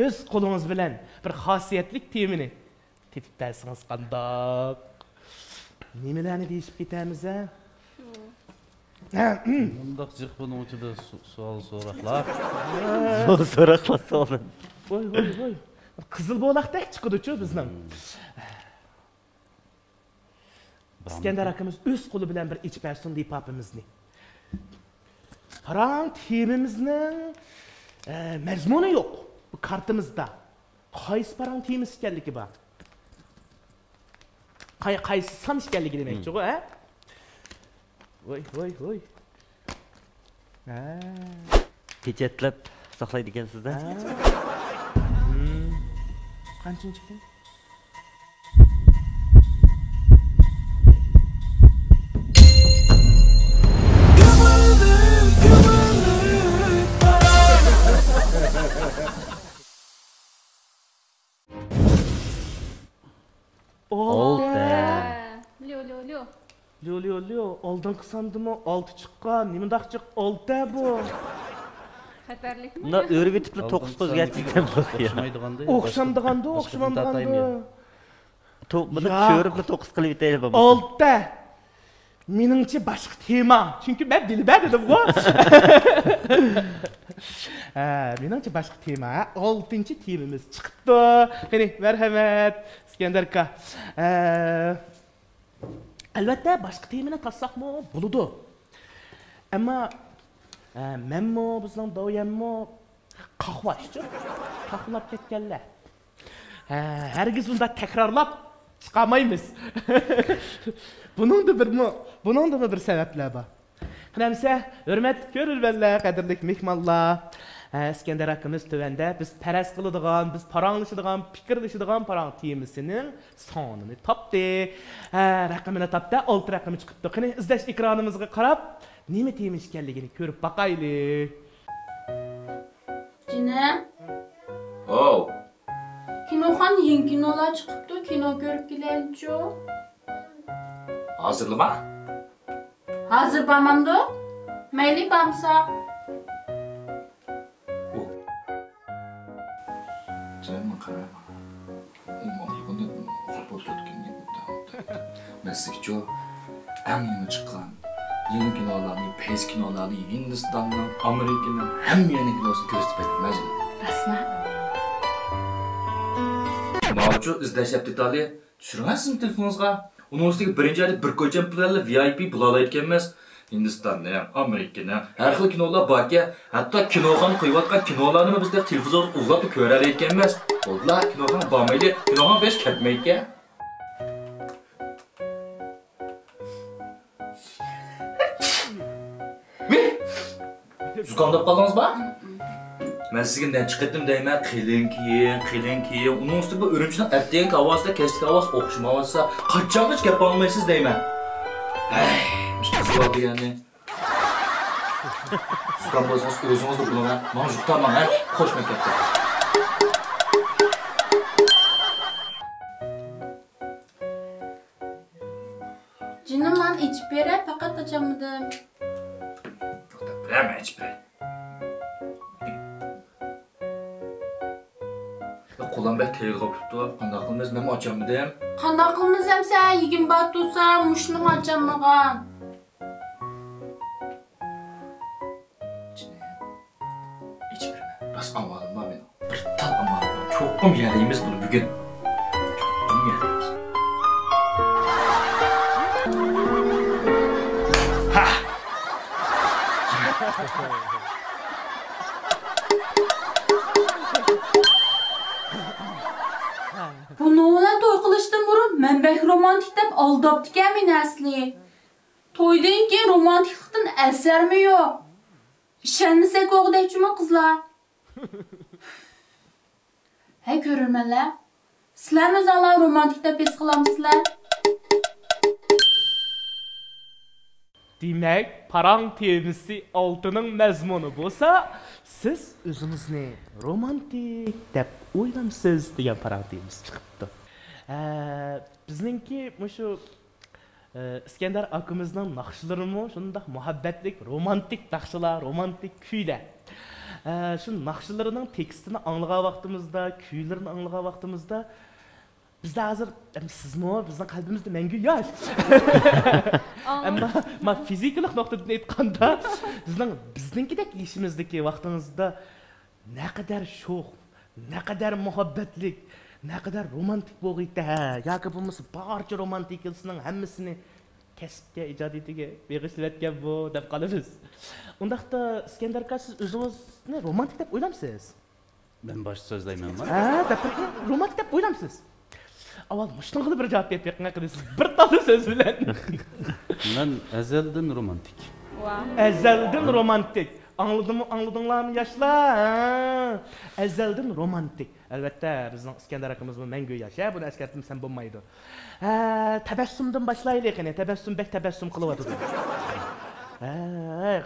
[SPEAKER 1] O'z qo'lingiz bilan bir xosiyatli temini tepib bersangiz qandoq? Nimalarni deyishib ketamiz, ha?
[SPEAKER 3] Bundaq jiq buning ichida so'roqlar.
[SPEAKER 6] So'roqlar solin.
[SPEAKER 1] Voy. Qizil bo'laqdek chiqdi-chu bizning. İskandar akamiz o'z qo'li bilan bir ichib bersin deb papimizni. Parang temimizning mazmuni yo'q. Bu kartimizda. Qaysi parang temiz ekanligi bor. Qaysi son ekanligi demakchi-ku, ha? Voy.
[SPEAKER 6] Pechatlab saqlaydi ekansizda.
[SPEAKER 1] Qanchinchi kun? Lyo, oldingi sandimi 6 chiqqan, nimandaq chiq 6 bu.
[SPEAKER 5] Xatarlikmi?
[SPEAKER 6] Bunda o'rib etibli 9 qo'zg'atgan bo'lgan.
[SPEAKER 1] O'xshamdiganda.
[SPEAKER 6] Buni ko'ribli 9 qilib etaylik bo'lmasa.
[SPEAKER 1] 6. Meningcha boshqa tema. Chunki men bilmadim-ku. Meningcha boshqa tema. 6-chi temamiz chiqdi. Qani, marhamat, İskandar aka. Albatta boshqa temani tassaqmi bo'ladi. Ammo menmi bizning doyanmi qahvashchi. Qahvalab ketganlar. Hargiz unda takrorlab chiqamaymiz. Buningda bir sabablar bor. Qanamsa, hurmat ko'rilganlar, qadrli mehmonlar. İskender akımız tövende biz peres kılıdığan, biz paranlaşıdığan, fikirleşidigan parang temisinin sonunu tapdı. Rakamını tapdı, 6 rakamı çıkıptı. Qani izleş ekranımızga qarab, neme temiş ekanligini ko'rib baqayli.
[SPEAKER 7] Cinem,
[SPEAKER 8] Oh,
[SPEAKER 7] kinoxon yeni kinolar çıkıptı, kino görüp geleyinço.
[SPEAKER 8] hazırlama.
[SPEAKER 7] Hazır bamamdı. Meyli bamsa.
[SPEAKER 8] Canım karama. Bunu futbol tutkinliği burada. Meslekçi en yeni çıkan yeni kinolarını, pes kinolarını, Hindistan'dan, Amerika'dan hem yeni kinosunu gösterip etmez.
[SPEAKER 7] Rasma.
[SPEAKER 8] Mavcu izlashib detali tushirmaysizmi telefoningizga? Uning ustiga birinchi ayda bir ko'cham pullarni VIP bulayotgan emas. Hindistonda ham, Amerikada har xil kinolar borki, hatto kinoxon qo'yayotgan kinolarni bizda televizorda uzoq ko'rar ekanmiz. Bo'ldilar, kinoxon bormaydi, kinoxon besh ketmaydi. Zukamdab qoldingizmi? Men sizga ne chiqdim deyman, qiling keyin. Uning ustiga bu o'rimchining ertaga ovozda kestik ovoz o'xshamasa, qachongacha gap olmaysiz deyman. Hey, mishqizlar degani. Zukam bo'lsangiz o'zingizni bilaman. Men juqtaman, ha? Qo'shma ketdi.
[SPEAKER 7] Cinem ben içip bere fakat açamadım.
[SPEAKER 8] Bilaman, ichib beray. Qo'lim bek terg'ib turibdi. Qanday qilamiz? Men ochamadim.
[SPEAKER 7] Qanday qilmasam sen yigin battusan, mushni açamagan.
[SPEAKER 8] İçib beraman. Bas amalim bor men. Bir tal amalim bor. Cho'qim yalaymiz buni bugun. Cho'qim yalaymiz. Ha!
[SPEAKER 7] Bunu ona toy qilishdan burun manbek romantik deb aldabdikan men asli. To'ydan keyin romantiklikdan asarmi yo'q? İşenmisek o'g'daychimi qizlar? Hey ko'rurmanlar. Sizlar o'zinglar romantik deb his qilamsizlar?
[SPEAKER 1] Demek parang temisi altının mezmunu bo'lsa, siz o'zingizni romantik deb o'ylamsiz degan parang temisi chiqibdi. Bizninki shu İskender akımızdan naqshlarimi shundoq muhabbatlik, romantik naqshlar, romantik kuylar. Şu naqshlarının tekstini anglagan vaqtimizda, kuylarini anglagan vaqtimizda bizde hazır, sizmi, bizning qalbimizda mangu yosh. Ama fizikalik nuqtadan aytganda, bizninkidek ishimizdagi vaqtimizda ne kadar sho'x, ne kadar muhabbatlik, ne kadar romantik bo'lg'iydi. Yoki bo'lmasa barcha romantiklarning hammasini kasbga, ijodiyatiga bag'ishlayotgan bu deb qolamiz. Undaqda İskender aka, siz o'zingizni romantik deb o'ylamsiz?
[SPEAKER 3] Ben baş sözleyemem var.
[SPEAKER 1] Romantik deb o'ylamsiz? Avval mushtin qilib bir javob berib qilasiz. Bir tane söz bilan.
[SPEAKER 3] Ben ezelden romantik.
[SPEAKER 1] Ezelden romantik. Anladыңlarmı yaşlar? Ezelden romantik. Elbette bizning İskender akımız bu mangu yosh. Buni eskartmasam bo'lmaydi. Tabassumdan boshlaylik, qani tabassum bek tabassum qilyapti.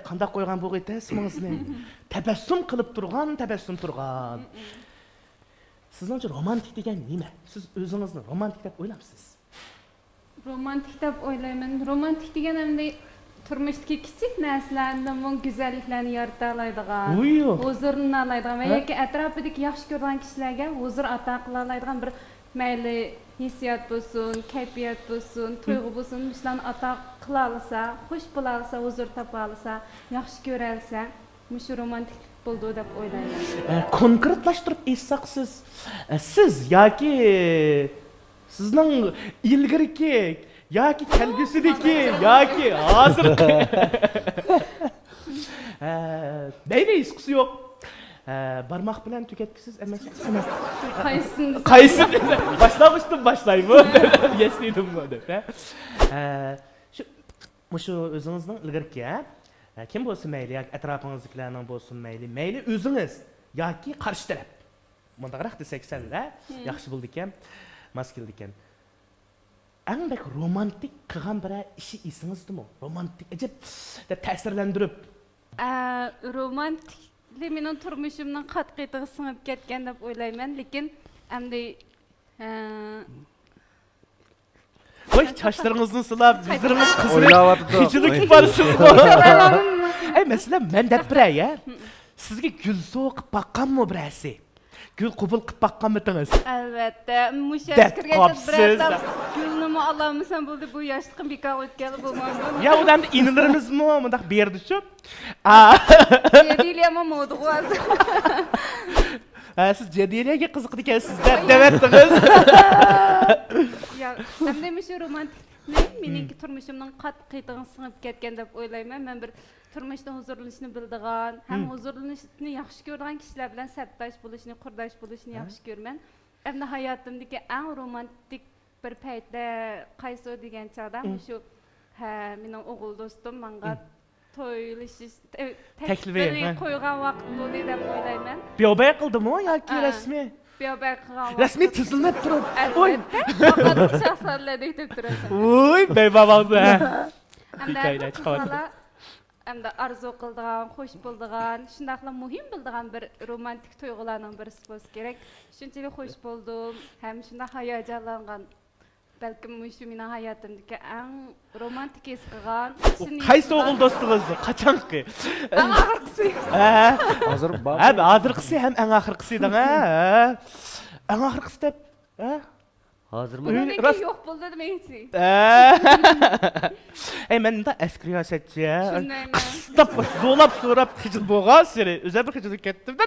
[SPEAKER 1] Qanday qo'ygan bo'g'aydi ismingizni? Tabassum qilib turgan. Sizning romantik degan nima? Siz o'zingizni romantik deb o'ylamsiz?
[SPEAKER 5] Romantik deb o'ylayman. Romantik degan hamda turmushdagi kichik narsalarni, bu go'zalliklarni yarata oladigan, huzurni oladigan va yoki atrofidagi yaxshi ko'rgan kishilarga huzur ato qila oladigan bir mayli hissiyot bo'lsin, kayfiyat bo'lsin, tuyg'u bo'lsin, shularni ato qila olsa, xush bo'la olsa, huzur topa olsa, yaxshi ko'ra olsa, shu romantik bo'ldi deb o'ylayman.
[SPEAKER 1] Konkretlashtirib aytsak, siz yoki sizning ilgirki yoki kelgusidagi yoki hozirgi mayli isqisi yo'q. Barmoq bilan tugatkisiz emas. Qaysi? Boshlashdan boshlaymi? Yeslidim bu deb. Shu o'zingizning ilgirki Kim bo'lsin mayli, yoki atrofingizdagilarning bo'lsin mayli, mayli o'zingiz yoki qarshi taraf. Bundaqroq desak sanda, yaxshi bo'ldi ekan, mos keldi ekan. Eng bek romantik qilgan bir ishi esingizdami? Romantik ajab deb ta'sirlantirib.
[SPEAKER 5] Romantiklik mening turmushimning qatqiy singib ketgan deb o'ylayman, lekin endi
[SPEAKER 1] Qo'y, chochlaringizni silab, yuzlaringiz qizarib,
[SPEAKER 2] o'ylayapti.
[SPEAKER 1] kechilik barsizmi? Masalan, men deb biray, sizga gul so'qib baqqanmi birasi? Gül qabul qilib baqqanmidingiz?
[SPEAKER 5] Albatta, mushashkirga birata gulni olamsan bo'ldi, bu yoshliqim bekor o'tgani bo'lmaydi.
[SPEAKER 1] Ya odamni inilarimizmi bundaq berdi-chu?
[SPEAKER 5] Jediliyam modg'oz.
[SPEAKER 1] Siz Jediliyaga qiziqdi ekansiz deb devatdingiz.
[SPEAKER 5] Ya, endi shu romantik meniki turmushimning qatqiy singib ketgan deb o'ylayman. Men bir turmushda huzurlanishni bildigan, ham huzurlanishni yaxshi ko'rgan kishilar bilan sabtash bo'lishni, qurdash bo'lishni yaxshi ko'raman. Endi hayotimdagi eng romantik bir paytda qaysi degan chog'da shu mening o'g'il do'stim menga to'ylashish taklif qo'ygan vaqt bo'ldi deb o'ylayman.
[SPEAKER 1] Biyobay qildimi yoki rasmiy?
[SPEAKER 5] Biyobay qilgan.
[SPEAKER 1] Rasmiy tizilib turib. Oy,
[SPEAKER 5] faqat shaxslarga deb turasan.
[SPEAKER 1] Voy, beybaboqda.
[SPEAKER 5] Endi arzu qildigan, xush bo'ldigan, shundaqla muhim bo'ldigan bir romantik tuyg'ularning birisi bo'lsa kerak. Shunchalik xush bo'ldim, ham shunda hayajonlangan. Balkim shu mening hayotimdagi eng romantik his qilgan.
[SPEAKER 1] Qaysi o'g'il do'stingizni? Qachonki?
[SPEAKER 5] Eng oxirgisi.
[SPEAKER 2] Hozir bor.
[SPEAKER 1] Hozirgisi ham eng oxirgisidan, Eng oxirgisi deb,
[SPEAKER 6] Hozirmi?
[SPEAKER 5] Yo'q bo'ldi demaychi.
[SPEAKER 1] Men de eski riyasatçı. Stop, dolap so'rab xijil bo'lgan seri. O'zim bir xijil ketdim de.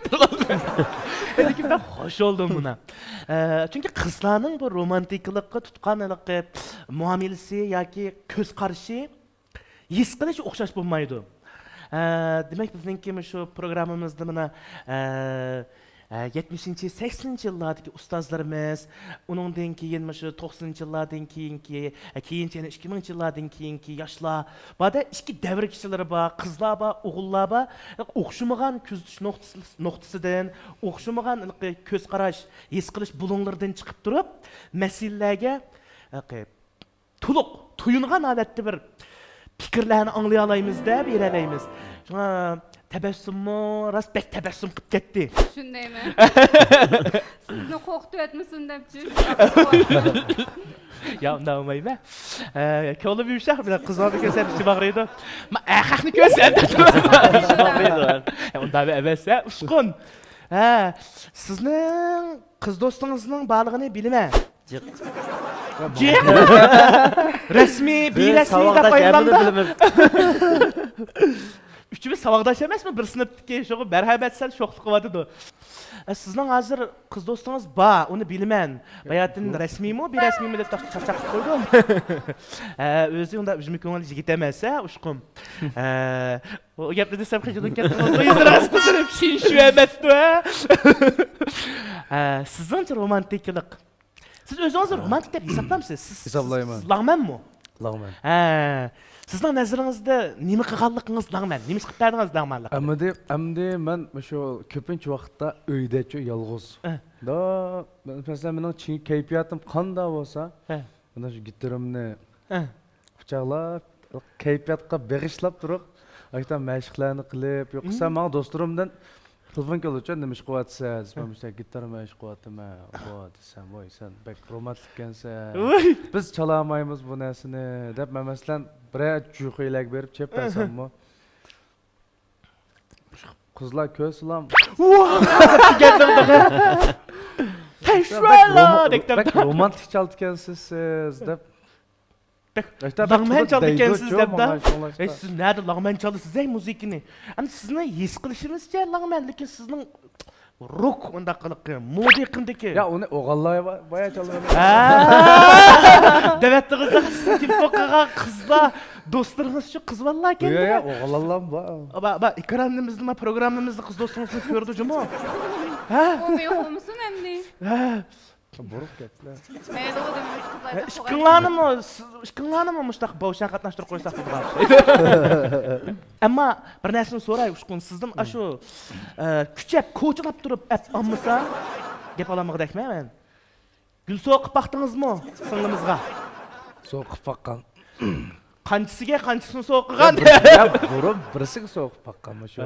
[SPEAKER 1] Lekin ben hoş oldum buna. Çünkü qizlarning bu romantiklikka tutqanligi, muomalasi yoki ko'z qarashi his qilish o'xshash bo'lmaydi. Demak bizningki shu programmamizda mana 70-ci, 80-ci yıllardaki ustazlarımız, onundan keyin şu 90-cı yıllardan keyinki, keyinki 2000-ci yıllardan keyinki yaşlar, bada iki devir kişileri var, kızlar var, oğullar var, oxşumagan küzdüş noktasıdan, oxşumagan köz qaraş, his qilish bulunlardan çıkıp durup, meselelerge tuluq, tuyungan aletli bir fikirlerini anlayalayımız da, berelayımız. Şuna tebessümü, rast bek tebessüm qilib ketdi.
[SPEAKER 5] Shundaymi? Sizni qo'rqitib etmasin debchi.
[SPEAKER 1] Ya undan olmaymi? Ko'lib yumshoq bilan qizlarni ko'rsam ichi bag'raydi. Men ahaqni ko'rsam. Undan emas, ushqun. Sizning qiz do'stingizning borlig'ini bilaman. Jiq. Rasmiy, birasmiy deb qo'yganman. Üçümüz savaqdaş emasmi? Bir sinfdagi shu marhabatsal sho'xlik qilyapti. Sizning hozir qiz do'stingiz bor, uni bilaman. Bayatin rasmiymi, birasmiymi deb chaqchaq qo'ydim. O'zi unda o'zim ko'ngil yigit emas, ushqum. O gapni desam qijidan ketdi. O'zimiz qizarib shu emasdi. Sizningcha romantiklik. Siz o'zingizni romantik deb hisoblamsiz? Siz
[SPEAKER 2] hisoblayman.
[SPEAKER 1] Lag'manmi?
[SPEAKER 2] Lag'man.
[SPEAKER 1] Sizning nazaringizda nima qilganligingiz lag'man? Nima qilib berdingiz lag'manlik?
[SPEAKER 2] Endi men shu ko'pincha vaqtda uyda-chu yolg'iz. Masalan mening kayfiyatim qanday bo'lsa, mana shu gitarimni quchoqlab, kayfiyatga bag'ishlab turib, aytam mashqlarni qilib, yo'qsa men do'stlarimdan telefon keluvchi, nima ish qilyapsiz? Men shu gitarni ish qilyapman. Voy desam, voy sen bek romantik ekansan. Biz chalamaymiz bu narsani deb masalan bir juqiylar berib chepasammi? Qizlar ko'rsalam.
[SPEAKER 1] Tashvalla dekdim.
[SPEAKER 2] Romantik chaltgansiz deb.
[SPEAKER 1] Lag'man chaltgansiz deb-da. Siz nerede lag'man chalasiz ey muzikani? Endi sizni his qilishimizcha lag'man, lekin sizning rock unda qiliq, modi qindiki.
[SPEAKER 2] Ya uni o'g'illar boya chalaman.
[SPEAKER 1] Devettigizda siz telefon qilgan qizlar do'stlaringiz shu qiz vallahi ekan.
[SPEAKER 2] Yo'q, o'g'illar bor.
[SPEAKER 1] Ba ekranimizda, programmamizda qiz do'stingizni ko'rdi juma.
[SPEAKER 5] O'may qo'ymasin endi.
[SPEAKER 2] Buruq gaplar.
[SPEAKER 5] Mayli o demiş kızlar.
[SPEAKER 1] Işkınlanımı muştaq bavşan qatnaştırıb qo'ysaq bo'ladi. Ammo bir narsani so'ray, Ushqun, sizdan shu kuchab, ko'chilab turib olmasa, gap olamig'dakmi men? Gul so'qib baqdingizmi singlimizga?
[SPEAKER 2] So'qib baqqan.
[SPEAKER 1] Qanchisiga qanchasini so'qigan?
[SPEAKER 2] Burun birisiga so'qib baqqan shu.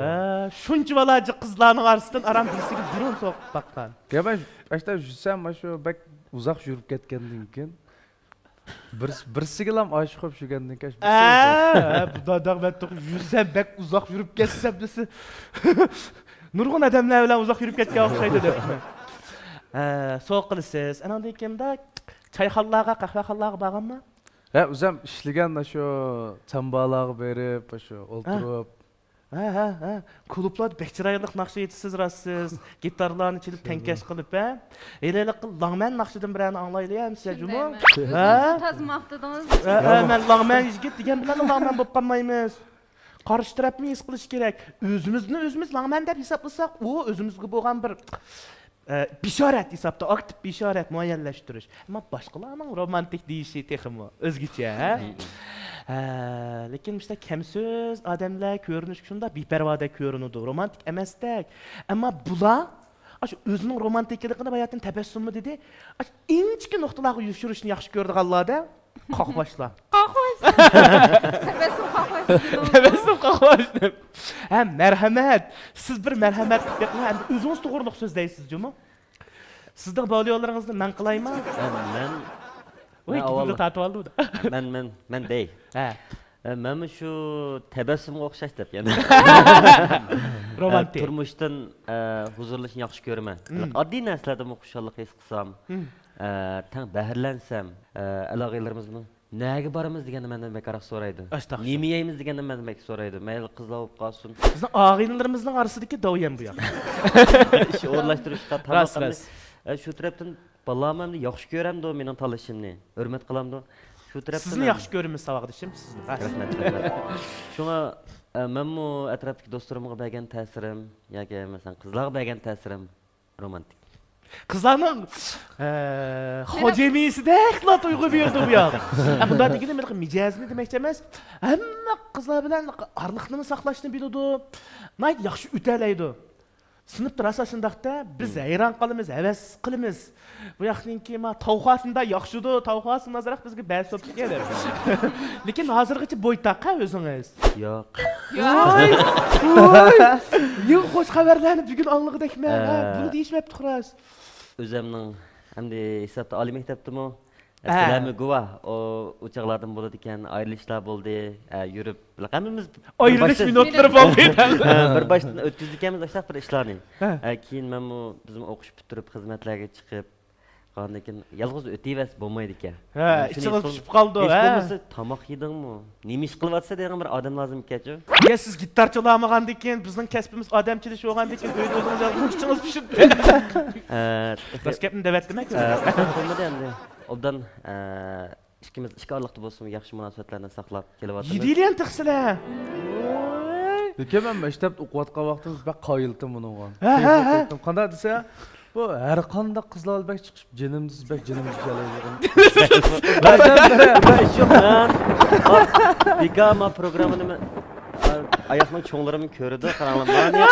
[SPEAKER 1] Shuncha balaji qizlarning orasidan aram birisiga burun so'qib baqqan.
[SPEAKER 2] Ya ben başta yüzsem shu bak uzak yürüp ketgandan keyin birisiga ham aşık olib yurgandan keyin
[SPEAKER 1] bu dadaq ben yüzsem bak uzak yürüp ketsem desi. Nurg'un odamlar bilan uzak yürüp ketgan o'xshaydi debmi? So'q qilasiz. Anandan keyinda çayxonalarga, qahvaxonalarga borganmi?
[SPEAKER 2] Ha, o'zim ishlagan shu chambalarga berib, shu o'ltirib.
[SPEAKER 1] Ha. Klublar bek chiroyli naqsha yetisiz rassiz, gitarlarni chelib tankash qilib, ha? Elalik Langman naqshidan birini anglaylayapsiz, jumo? Ha?
[SPEAKER 5] Tazmaqdingiz.
[SPEAKER 1] Men Langman yigit degan bilan Langman bo'lib qolmaymiz. Qarshi tarafni his qilish kerak. O'zimiz Langman deb hisoblasak, u o'zimizga bo'lgan bir bishorat hisobda, aktiv bishorat muayyanlashtirish. Ammo boshqalarning romantik deyishi texmi o'zgacha, ha? Lekin işte kemsiz adamlar ko'rinish shunda beparvoda ko'rinadi, romantik emasdak. Ammo bular shu o'zining romantikligini bayatdan tabassummi dedi. Inchki nuqtalarga yushirishni yaxshi ko'rdiganlarda qaqvashlar. Tabassum qaqvash. Ha, marhamat. Siz bir marhamat qilib ham o'zingiz to'g'riliq so'zlaysiz-jumi? Sizning bolalarıngizni men qilaymi?
[SPEAKER 6] Men
[SPEAKER 1] Oy, kimni tatib oldi?
[SPEAKER 6] Men dey.
[SPEAKER 1] Ha.
[SPEAKER 6] Men shu tabassumga o'xshash deb yana.
[SPEAKER 1] Romantik.
[SPEAKER 6] Turmushdan huzurlashni yaxshi ko'raman. Oddiy narsalardan xushallik his qilsam, tang bahrlansam, aloqalarimiz bilan nega boramiz deganda mendan bekaraq so'raydi. Nima yeymiz deganda mendan bek so'raydi. Mayli qizlar bo'lib qolsin.
[SPEAKER 1] Bizning og'aynilarimizning orasidagi dovyan bu yoq.
[SPEAKER 6] Ish o'rlashtirishda tamom. Shu tarafdan balamamni yaxshi ko'ramdi, mening talashimni. Hurmat qilamdi. Shu tarafdan
[SPEAKER 1] Sizni yaxshi ko'ramiz, savaqdishim sizni.
[SPEAKER 6] Rahmat. Shunga menmu atrofdagi do'stlarimga bergan ta'sirim yoki masalan qizlarga bergan ta'sirim romantik.
[SPEAKER 1] Qizlarning hojemisidekla to'ygu berdi bu yoq. Bunda deganda men mijozini demoqchi emas, hamma qizlar bilan arliqni saqlashni biladi. Nayt yaxshi o'talaydi. Sınıfta rasa şundaqda biz hayran qalamiz, havas qilamiz. Bu yoqninki ma tavxasında yaxshidir, tavxasini nazaraq bizga bas so'pib kelar. Lekin hozirgacha bo'ytaqa o'zingiz.
[SPEAKER 6] Yo'q.
[SPEAKER 1] Voy! Yo'q, xo'sh xabarlarni bugun anlig'idakmi? Buni deyishmabdi xolos.
[SPEAKER 6] O'zimning hamda hisobda oliy maktabdimi? Sizlarmi guvoh, o uçaklardan bo'ladi ekan, ayrilishlar bo'ldi, yurib, hammamiz
[SPEAKER 1] ayrilish minutlari bo'ldi.
[SPEAKER 6] Bir boshdan o'tkazdik ashaq bir ishlarni. Keyin men bu bizim o'qish bitirib xizmatlarga chiqib, qandan keyin yolg'iz o'tayvas bo'lmaydi ekan.
[SPEAKER 1] Ha, iching'iz tushib qoldi, ha.
[SPEAKER 6] Bo'lmasa tomoq yedingmi? Nima ish qilyapsa degan bir odam lozim ekan-ku.
[SPEAKER 1] Ya siz gitar çalamagandan keyin, bizning kasbimiz odamchilik bo'lgandan keyin o'zingiz yolg'iz ichingiz pishibdi. Bas gapni devatdimi-ku?
[SPEAKER 6] Bo'lmadi endi. Obdan ikkimiz ishqorliqda bo'lsin, yaxshi munosabatlarni saqlab kelyapmiz.
[SPEAKER 1] Yediliyan tiqsilar.
[SPEAKER 2] Lekin men maktab o'qiyotgan vaqtimda bak qoyildim bunga. Qanday desa, bu har qanday qizlar bak chiqib jinimsiz jalaydigan.
[SPEAKER 6] Ben işimden Bigama programını ayakman çoğunlarımın körüdü. Karanlık bana niye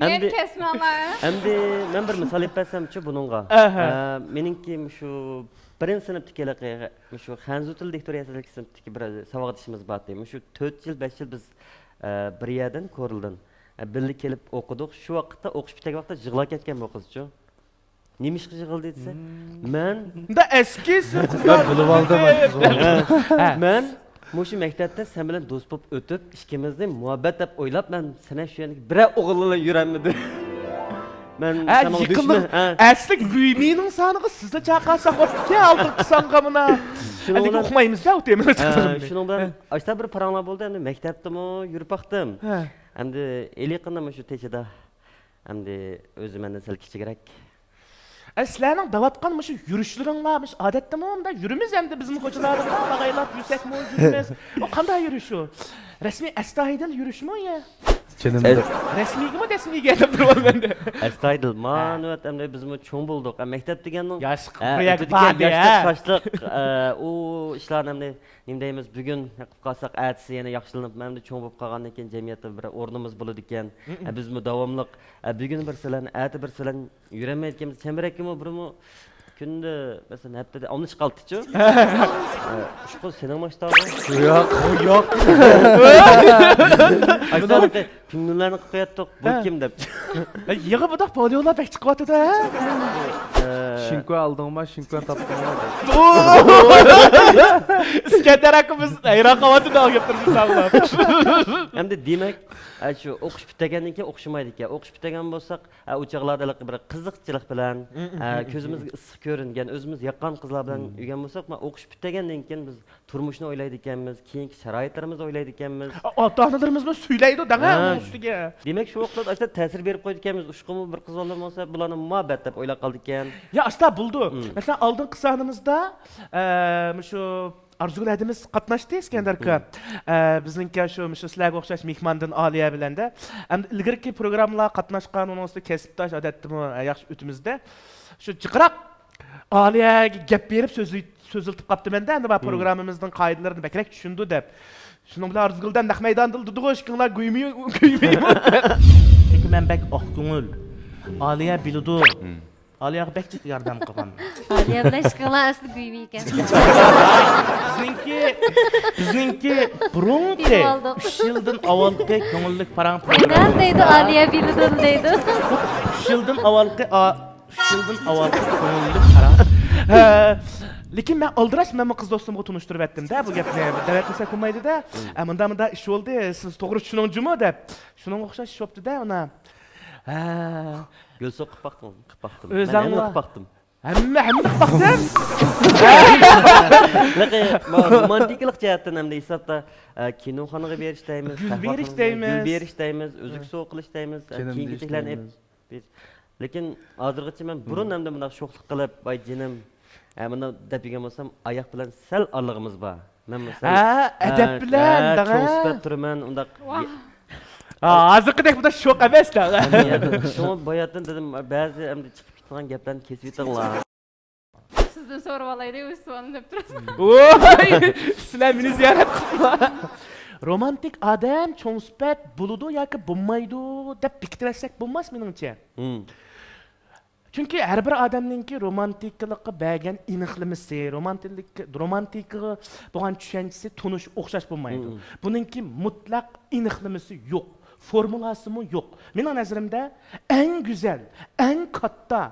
[SPEAKER 5] Yer kesmeler.
[SPEAKER 6] Endi men bir misal aytsamchi bununga. Meningki shu birinchi sinfdagi shu Xanzu til diktoriyasilik sinfdagi bir savaqdishimiz bor deymi. Shu 4 yil 5 yil biz bir yerdan ko'rildim. Birga kelib o'qidik. Shu vaqtda o'qish bitgan vaqtda yig'lab ketgan bu qizchi. Nima ish qildi desa? Men
[SPEAKER 1] da eski
[SPEAKER 2] bilib oldim.
[SPEAKER 6] Men Muşu maktabda sen bilan do'st bo'lib o'tib, ikkimizni muhabbat deb o'ylab, men sana shu yerga bir o'g'il bilan yuramidi. Men sana düşman.
[SPEAKER 1] Aslik mening soniga sizda chaqasa qopti, aldirib sanqa buna. Shuni o'qimaymiz-da, o'taymiz.
[SPEAKER 6] Shuning bilan ashta bir paranglar bo'ldi, endi maktabdami yurib baqdim. Endi eliqinda shu techida endi o'zi mendan sal kichikroq.
[SPEAKER 1] Sizlarning davatgan shu yurishlaringlarmish odatda unda yurimiz endi bizning ko'chalarda bag'aylab yursakmi yurimiz. O qanday yurish u? Rasmiy astoydil yurishmi ya?
[SPEAKER 2] Çenimde.
[SPEAKER 1] Resmiygi mi desmiygi deb turibman menda.
[SPEAKER 6] Astaydil, manut endi biz cho'ng bo'ldik. Maktab deganning
[SPEAKER 1] Yosh proyekt bor
[SPEAKER 6] yoshlik u ishlarni endi nima deymiz, bugun qilib qolsak, atisi yana yaxshilanib, endi cho'ng bo'lib qolgandan keyin jamiyatda bir o'rnimiz bo'ladi ekan. Bizmi davomli bugun bir sizlarni, ati bir sizlarni yuramayotganmiz, chambarakmi, birmi kunda mesela haftada 10 qaltichu. Shu sening maktabing?
[SPEAKER 2] Yo'q.
[SPEAKER 6] Aytadi, ko'ngillarni qilib qo'yatdik, bu kim deb.
[SPEAKER 1] Yig'i budoq poliyolar bek chiqyapti-da.
[SPEAKER 2] Shinko aldingmi, shinko topdingmi?
[SPEAKER 1] Iskandar akamiz hayron qolyapti-da, olib turibmiz.
[SPEAKER 6] Endi demak, shu o'qish bitagandan keyin o'qishmaydi ekan. O'qish bitagan bo'lsak, u chaqlarda bir qiziqchilik bilan, ko'zimizga issiq ko'ringan, o'zimiz yoqqan qizlar bilan yurgan bo'lsak, o'qish bitagandan keyin biz turmushni o'ylaydi ekanmiz, keyingi sharoitlarimizni o'ylaydi ekanmiz.
[SPEAKER 1] Ota-onalarimizni suylaydi, daga ustiga.
[SPEAKER 6] Demak, shu vaqtda ashta ta'sir berib qo'ydi ekanmiz. Ushqimi bir qiz bola bo'lsa, bularni muhabbat deb o'ylab qoldik ekan.
[SPEAKER 1] Ya asta buldu. Mesela oldingi sonimizda shu Arzugul adimiz qatnashdi Iskandar aka. Bizningki shu sizlarga o'xshash mehmondan Aliya bilanda. Endi ilgirki programmalar qatnashgan, uning ustida kasbdosh odatdimi yaxshi o'timizda. Shu jiqroq Aliyaga gap berib so'ziltib qopti menda. Endi bu programmamizning qoidalarini bakrak tushundi deb. Shuning bilan Arzuguldan naq maydonda dudugo'shkinglar guymaymi? Chunki men bak oq ko'ngil. Aliya biludi. Aliyaga bekçik yordam qilgan.
[SPEAKER 5] Aliya bilan ishqillar asli guymi ekan.
[SPEAKER 1] Bizningki burunki 3 yildan avvalgi ko'ngillik parang programma.
[SPEAKER 5] Nima deydi Aliya bildim deydi.
[SPEAKER 1] 3 yildan avvalgi ko'ngillik parang. Lekin men aldirash men qiz do'stimga tunishtirib etdim-da bu gapni. Davatmasa ko'maydi-da. Munda ish bo'ldi, siz to'g'ri tushundingmi deb. Shuning o'xshash ish bo'libdi-da ona.
[SPEAKER 6] Gül so'qib baqdim.
[SPEAKER 1] O'zing
[SPEAKER 6] baqdim.
[SPEAKER 1] Hamma baqdim.
[SPEAKER 6] Romantiklik jihatdan ham hisobda kinoxonaga berishdaymiz, berishdaymiz, o'zik so'q qilishdaymiz, kiyim-kechaklarni lekin hozirgacha men burun hamda bunday sho'xlik qilib, "Voy jinim, bunda deb degan bo'lsam, oyoq bilan sal orlig'imiz bor. Men masalan,
[SPEAKER 1] adab bilan
[SPEAKER 6] cho'spat turaman, unda
[SPEAKER 1] hozirgidek bu sho'q emasda.
[SPEAKER 6] Shuni boyatdan dedim, ba'zi endi chiqib ketgan gaplarni kesib yutinglar.
[SPEAKER 5] Sizdan so'rab olaylik, o'z savolini deb turasiz.
[SPEAKER 1] Voy, sizlar meni ziyorat qildilar. Romantik odam cho'ngsupat bo'ladi yoki bo'lmaydi deb fikrlasak bo'lmas meningcha. Chunki har bir odamningki romantiklikqa bergan aniqlamasi, romantikga bo'lgan tushunchasi tunish o'xshash bo'lmaydi. Buningki mutlaq aniqlamasi yo'q. Formulasimi yo'q. Mening nazarimda eng go'zal, eng katta,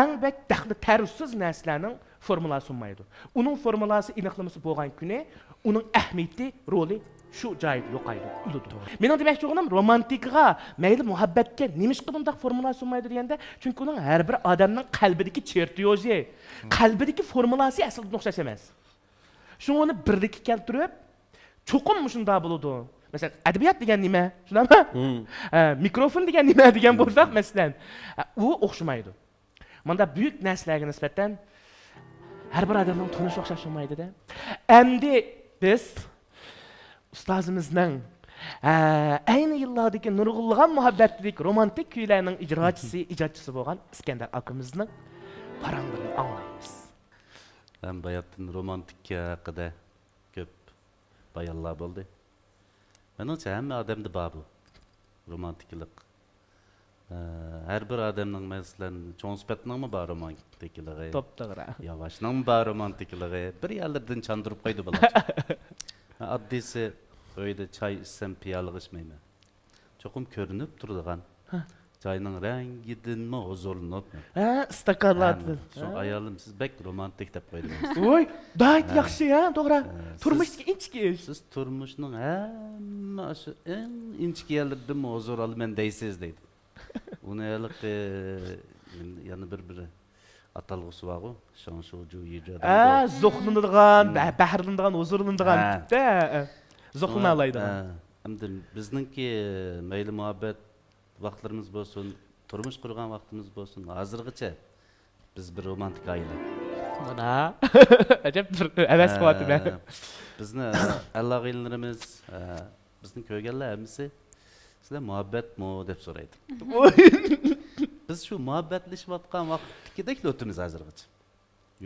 [SPEAKER 1] eng bek daxli tarsiz narsalarning formulasi bo'lmaydi. Uning formulasi aniqlamasi bo'lgan kuni, uning ahamiyati, roli shu joyda yo'qaydi, o'ladi. Mening demoqchim romantikga, mayli muhabbatga nimishqa bunday formulasi bo'lmaydi deganda, chunki uning har bir odamning qalbidagi chertyoji, qalbidagi formulasi aslida o'xshash emas. Shuni birlikka keltirib, cho'qim shunday bo'ladi. Mesela adabiyot degan nima? Shunami? Mikrofon degan nima degan bo'lsak, masalan, u o'xshamaydi. Menda buyuk narsalarga nisbatan har bir odamning tunishi o'xshash bo'lmaydi-da. Endi biz ustozimizning ayni yillardagi nurg'ulg'an muhabbatlik romantik kuylarning ijodchisi bo'lgan Iskandar akamizning paranglarini anglaymiz.
[SPEAKER 3] Ben bayatın romantikka haqida ko'p bayonlar bo'ldi. Menimcha hamma odamda bor bu romantiklik. Her bir adamning masalan cho'ngsubatningmi bor romantikligi.
[SPEAKER 1] To'pto'g'ri.
[SPEAKER 3] Yavaşningmi bor romantikligi. Bir yerlardan chandurib qo'ydi bular. Oddiysi uyda choy içsem piyolig içmeyman. Cho'qim ko'rinib turadigan. Çayның rengidanmi huzurlanibman.
[SPEAKER 1] Stakanlardan.
[SPEAKER 3] Şu ayolim siz bek romantik deb qo'ydingiz.
[SPEAKER 1] Voy, dayt yaxshi ya, to'g'ri. Turmushga inchki ish.
[SPEAKER 3] Siz turmushning hamma shu eng inchki yerlardan huzur olaman deysiz deydi. Uni iliq yana bir atalg'usi bor-ku, shanshuju yijod.
[SPEAKER 1] Zo'qlanadigan, bahrlanadigan, huzurlanadigan tipda zo'qlana oladi.
[SPEAKER 3] Hamda bizningki mayli muhabbet vaqtlarimiz bo'lsin, turmush qurgan vaqtimiz bo'lsin, hozirgacha biz bir romantik oila.
[SPEAKER 1] Mana ajab bir havas qilyapti men.
[SPEAKER 3] Bizni allag'inlarimiz, bizni ko'rganlar hammasi Sizlar muhabbatmi deb so'raydi. Biz shu muhabbatlashayotgan vaqtdagidek o'timiz hozirgacha.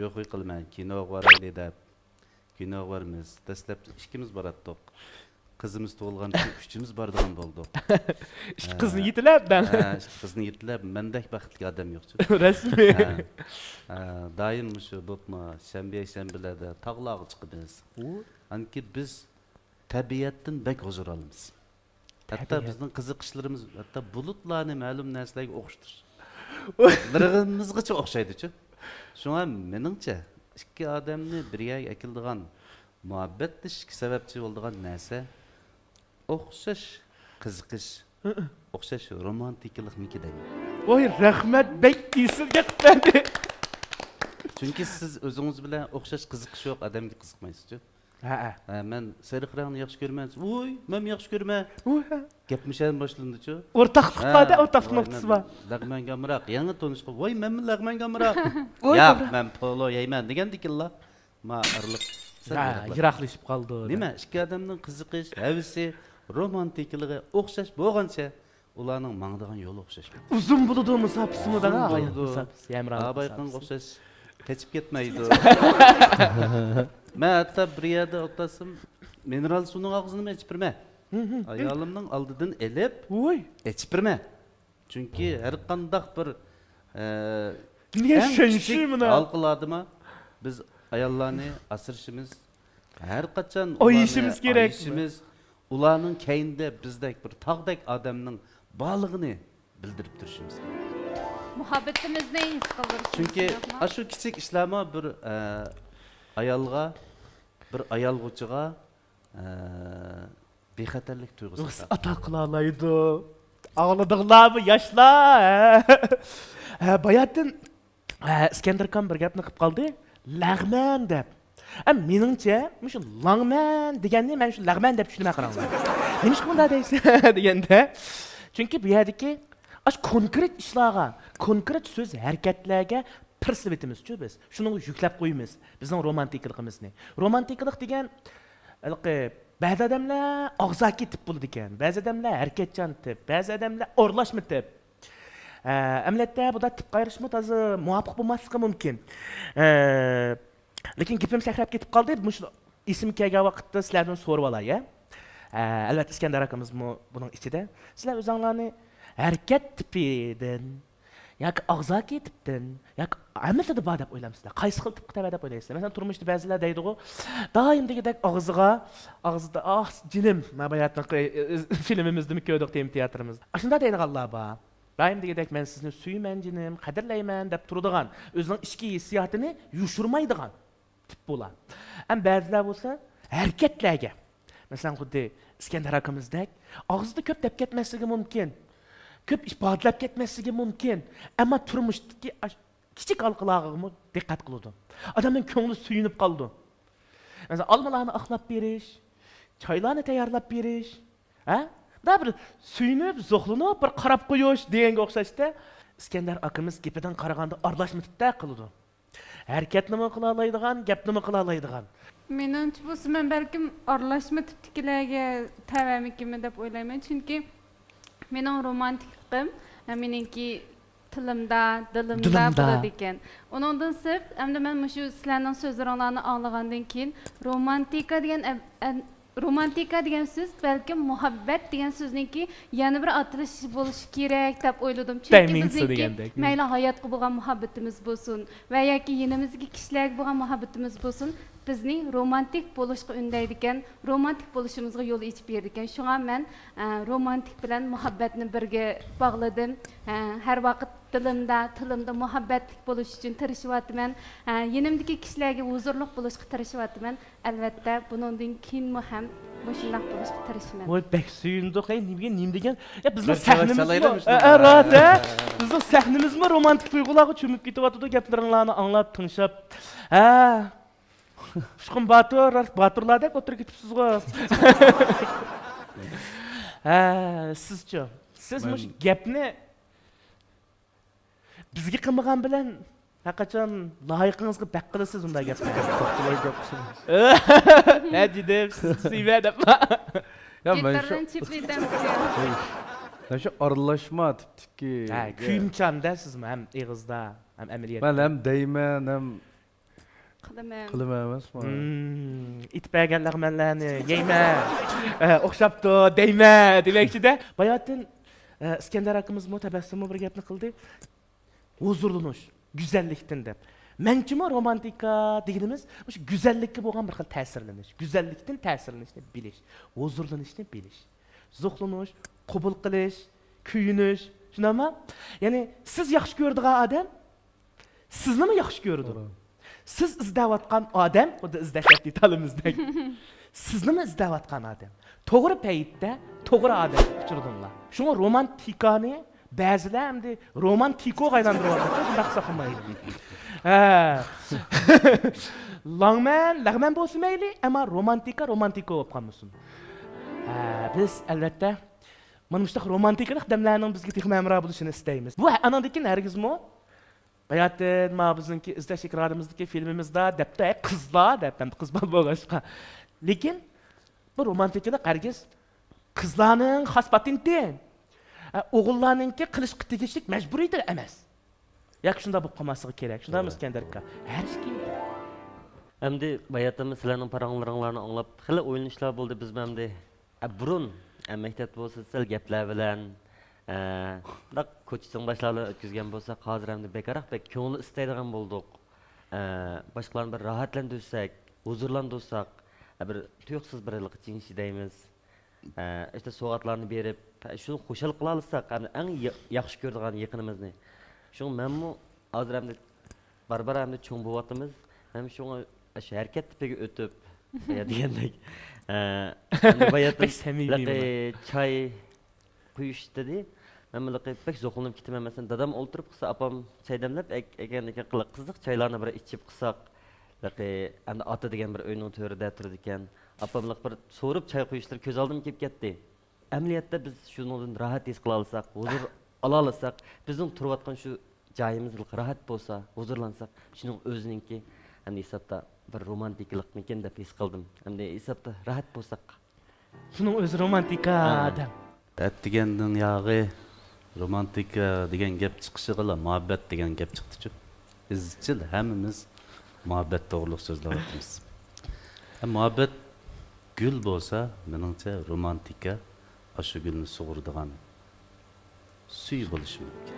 [SPEAKER 3] Yo'q qilmang, kino boraylik deb. Kino bormiz. Dastlab ikkimiz boratdik. Qizimiz tug'ilgan uchun uchimiz boradigan bo'ldi.
[SPEAKER 1] Ikki qizni yetilab,
[SPEAKER 3] ikki qizni yetilab, mendek baxtli odam yo'q-chi.
[SPEAKER 1] Rasmiy.
[SPEAKER 3] Doim shu bo'pmi, shanba-shanbalarda tog'larga chiqamiz. Anki biz tabiatdan bek huzur olamiz. Hatta bizning qiziqishlarimiz hatto bulutlarni ma'lum narsalarga o'xshaydir. Birig'imizgacha o'xshaydi-chi. Shunga meningcha ikki odamni birga akildigan muhabbatlashishga sababchi bo'ladigan narsa o'xshash qiziqish, o'xshash romantiklikniki deyman.
[SPEAKER 1] Voy, rahmat, bek esirga qildi.
[SPEAKER 3] Chunki siz o'zingiz bilan o'xshash qiziqish yo'q odamga qiziqmaysiz-ku. Men sariq rangni yaxshi ko'rmayman. Voy, men yaxshi ko'rmayman. Gapmishan boshlandi-chu.
[SPEAKER 1] O'rtaqlikda, o'rtaqlik nuqtasi bor.
[SPEAKER 3] Lag'manga amroq, yangi tanishib, voy, men lag'manga amroq. Yo'q, men polo yeyman degandikilla. Ma arliq.
[SPEAKER 1] Yiroqlashib qoldi.
[SPEAKER 3] Nima? Ikki odamning qiziqish, havisi, romantikligi o'xshash bo'lgancha, ularning mangdigan yo'li o'xshash.
[SPEAKER 1] Uzun bo'ladi musofasimi da, musofasi.
[SPEAKER 3] Abayqan o'xshash kechib ketmaydi. Men hatto bir yerda o'tasam, mineral suvning og'zini ichib birma. Ayolimning oldidan elib, ichib birma. Chunki har qanday bir
[SPEAKER 1] niye şenşimine?
[SPEAKER 3] Halqıladıma biz ayollarni asırışımız her qachon
[SPEAKER 1] oyishimiz kerak.
[SPEAKER 3] Ularning keyinde bizdek bir tağdek adamning bağlığını bildirib turishimiz kerak.
[SPEAKER 5] Muhabbetimizni his qildirishimiz.
[SPEAKER 3] Chunki shu kichik ishlarma bir ayolga, bir ayolg'uchiga bexatarlik tuyg'usi
[SPEAKER 1] ata qila oladi. Ağladıqlarmi yoshlar. Bayatdan Iskandarkan bir gapni qilib qoldi. Lag'man deb. Meningcha, shu langman deganni men shu lag'man deb tushunaman qaranglar. Nima shunday deysiz deganda? Chunki bu yerdagi konkret ishlarga, konkret so'z harakatlarga persibetimiz-ku biz. Shuni yuklab qo'yamiz bizning romantikligimizni. Romantiklik degan ba'zi odamlar og'zaki tip bo'ladi ekan, ba'zi odamlar harakatchan tip, ba'zi odamlar o'rlashma tip. Amlatda bu da tip qayrishmi to'g'ri muvofiq bo'lmasligi mumkin. Lekin gapim sakrab ketib qoldi. Shu ism kelgan vaqtda sizlardan so'rab olay. Albatta Iskandar akamiz buning ichida. Sizlar o'zinglarni harakat tipidan yoki og'zaki tipdan yoki hammasida bor deb o'ylaysizlar. Qaysi xil tipga tava deb o'ylaysizlar? Masalan, turmushda ba'zilar deydi-ku, doim degidek og'zida jinim, mabayatni filmimizni ko'rdik teatrimizda. Shunda deydiganlar bor. Doim degidek men sizni suyman jinim, qadrlayman deb turadigan, o'zining ichki hissiyotini yushirmaydigan tip bo'lar. Ham ba'zilar bo'lsa, harakatlarga. Masalan, xuddi Iskandar akamizdek og'zida ko'p deb ketmasligi mumkin. Ko'p ifodalab ketmasligi mumkin. Ammo turmushdagi kichik halqalarga diqqat qiladi. Odamning ko'ngli suyunib qoldi. Masalan, olmalarni aqlab berish, choylarni tayyorlab berish, da bir suyunib, zo'xlanib, bir qarab qo'yish deganga o'xshashda Iskandar akamiz gapidan qaraganda aralashma tipda qiladi. Harakatni nima qila oladigan, gapni nima qila oladigan.
[SPEAKER 9] Menimcha bu men balkim aralashma tipdagilarga tavamikimi deb o'ylayman, chunki mening romantikligim meningki tilimda, dilimda bo'ladi ekan. Uningdan sirt, hamda men shu sizlarning so'zlaringizni anglagandan keyin romantika degan so'z balkim muhabbat degan so'zniki yana bir atilish bo'lishi kerak deb o'yladim. Chunki bizniki mayli hayotga bo'lgan muhabbatimiz bo'lsin va yoki yinimizga kishilarga bo'lgan muhabbatimiz bo'lsin, bizning romantik bo'lishga undaydigan, romantik bo'lishimizga yo'l ochib berdi ekan. Shunga men romantik bilan muhabbatni birga bog'ladim. Har vaqt tilimda muhabbatlik bo'lish uchun tirishyapman. Yinimdagi kishilarga huzurli bo'lishga tirishyapman. Albatta, buningdan keyin ham shunday bo'lishga tirishaman.
[SPEAKER 1] Voy, bek suyundiq, nima degan? Bizning sahnimizmi? Rahat, bizning sahnimizmi romantik tuyg'ularga cho'mib ketyapti, gaplaringlarni anglab, tinglab. Ushqun Baturlardek o'tirib ketibsiz-ku. Sizchi? Siz mush gapni bizga qilmagan bilan haqachon loyiqingizga baq qilasiz unday gapni. To'xtalay gapsiz. Ne dedim, siz siyma deb.
[SPEAKER 9] Ya men shu
[SPEAKER 2] Şu aralashma tipdiki.
[SPEAKER 1] Ha, kuyumcanda sizmi ham eg'izda, ham amaliyotda.
[SPEAKER 2] Ben hem deyman, hem
[SPEAKER 9] Qilaman
[SPEAKER 2] emasman.
[SPEAKER 1] İtpəgən lağmənlərini yeyme, oxşapdı, deyme deməkçi-də. Bayatın İskender hakkımız mı, təbəssümü bir gepni qıldı. Huzurlunuş, güzellikten de. Məncimi romantika deganimiz, şu güzellikki bo'lgan bir xil ta'sirlanish, güzellikten ta'sirlanishni bilish, huzurlanishni bilish. Zuxlanush, qabul qilish, kuyunish, shunami? Ya'ni siz yaxshi ko'radigan odam sizni yaxshi ko'radi. Siz izlayotgan odam, xuddi izlashyapti talimizda. Sizni izlayotgan odam. To'g'ri paytda to'g'ri odam uchradinglar. Shunga romantikani ba'zilar hamda romantiko aylantiryapti. Bunday qilsa qilmaydi. Lağmen bo'lsa mayli, ammo romantiko bo'lib qolmasin. Biz albatta mana shu romantikalik damlarning bizga texmamra bo'lishini istaymiz. Bu anandaki hargizmi? Bayatın ma bizimki izlash ekranimizdagi filmimizda debda qizlar debdan qizlar bo'lg'ashqa. Lekin bu romantikalik hargiz qizlarning xospatinti. O'g'illarningki qilishga tegishlik majburiydir emas. Yoki shunda bo'lib qolmasligi kerak. Shundami İskender aka? Har kim.
[SPEAKER 6] Endi bayatımız sizlarning paranglaringlarni anglab, xili o'yinishlar bo'ldi biz hamda. Burun maktab bo'lsa, sil gaplar bilan da ko'chishning boshlari o'tkazgan bo'lsa, hozir hamda bekaraq bek ko'ngli istaydigan bo'ldik. Boshqalarni bir rohatlantirsak, huzurlantirsak, bir tuyuqsiz bir yilqi deymiz. İşte so'g'atlarni berib, shuni xushal qila olsak, eng yaxshi ko'radigan yaqinimizni. Şunu menmu hozir hamda barbar hamda cho'ng bo'lyapmiz. Hem shunga shu harakat tipiga o'tib degandek. Bayatın çay quyish dedi. Men bunaqa pek zo'qlanib ketaman. Masalan, dadam o'ltirib qilsa, apam çay demlab, ekan qiliq qiziq çaylarni bir ichib qilsak, endi ota degan bir uyning to'rida turdi ekan. Apamliq bir so'rib çay quyishlar ko'z oldim kelib ketdi. Amaliyotda biz shundan rohat his qila olsak, huzur ala olsak, bizning turayotgan shu joyimiz rohat bo'lsa, huzurlansak, shuning o'zininki endi hisobda bir romantiklikmikin deb his qildim. Endi hisobda rohat bo'lsak.
[SPEAKER 1] Shuning o'zi romantika adam.
[SPEAKER 3] Degandan yog'i romantika degan gap chiqishi qila, muhabbat degan gap chiqdi-ku. Izchil hammamiz muhabbat to'g'riliq so'zlayapmiz. Muhabbat gül bo'lsa, meningcha romantika shu gulni sug'uradigan suy bo'lishi mumkin.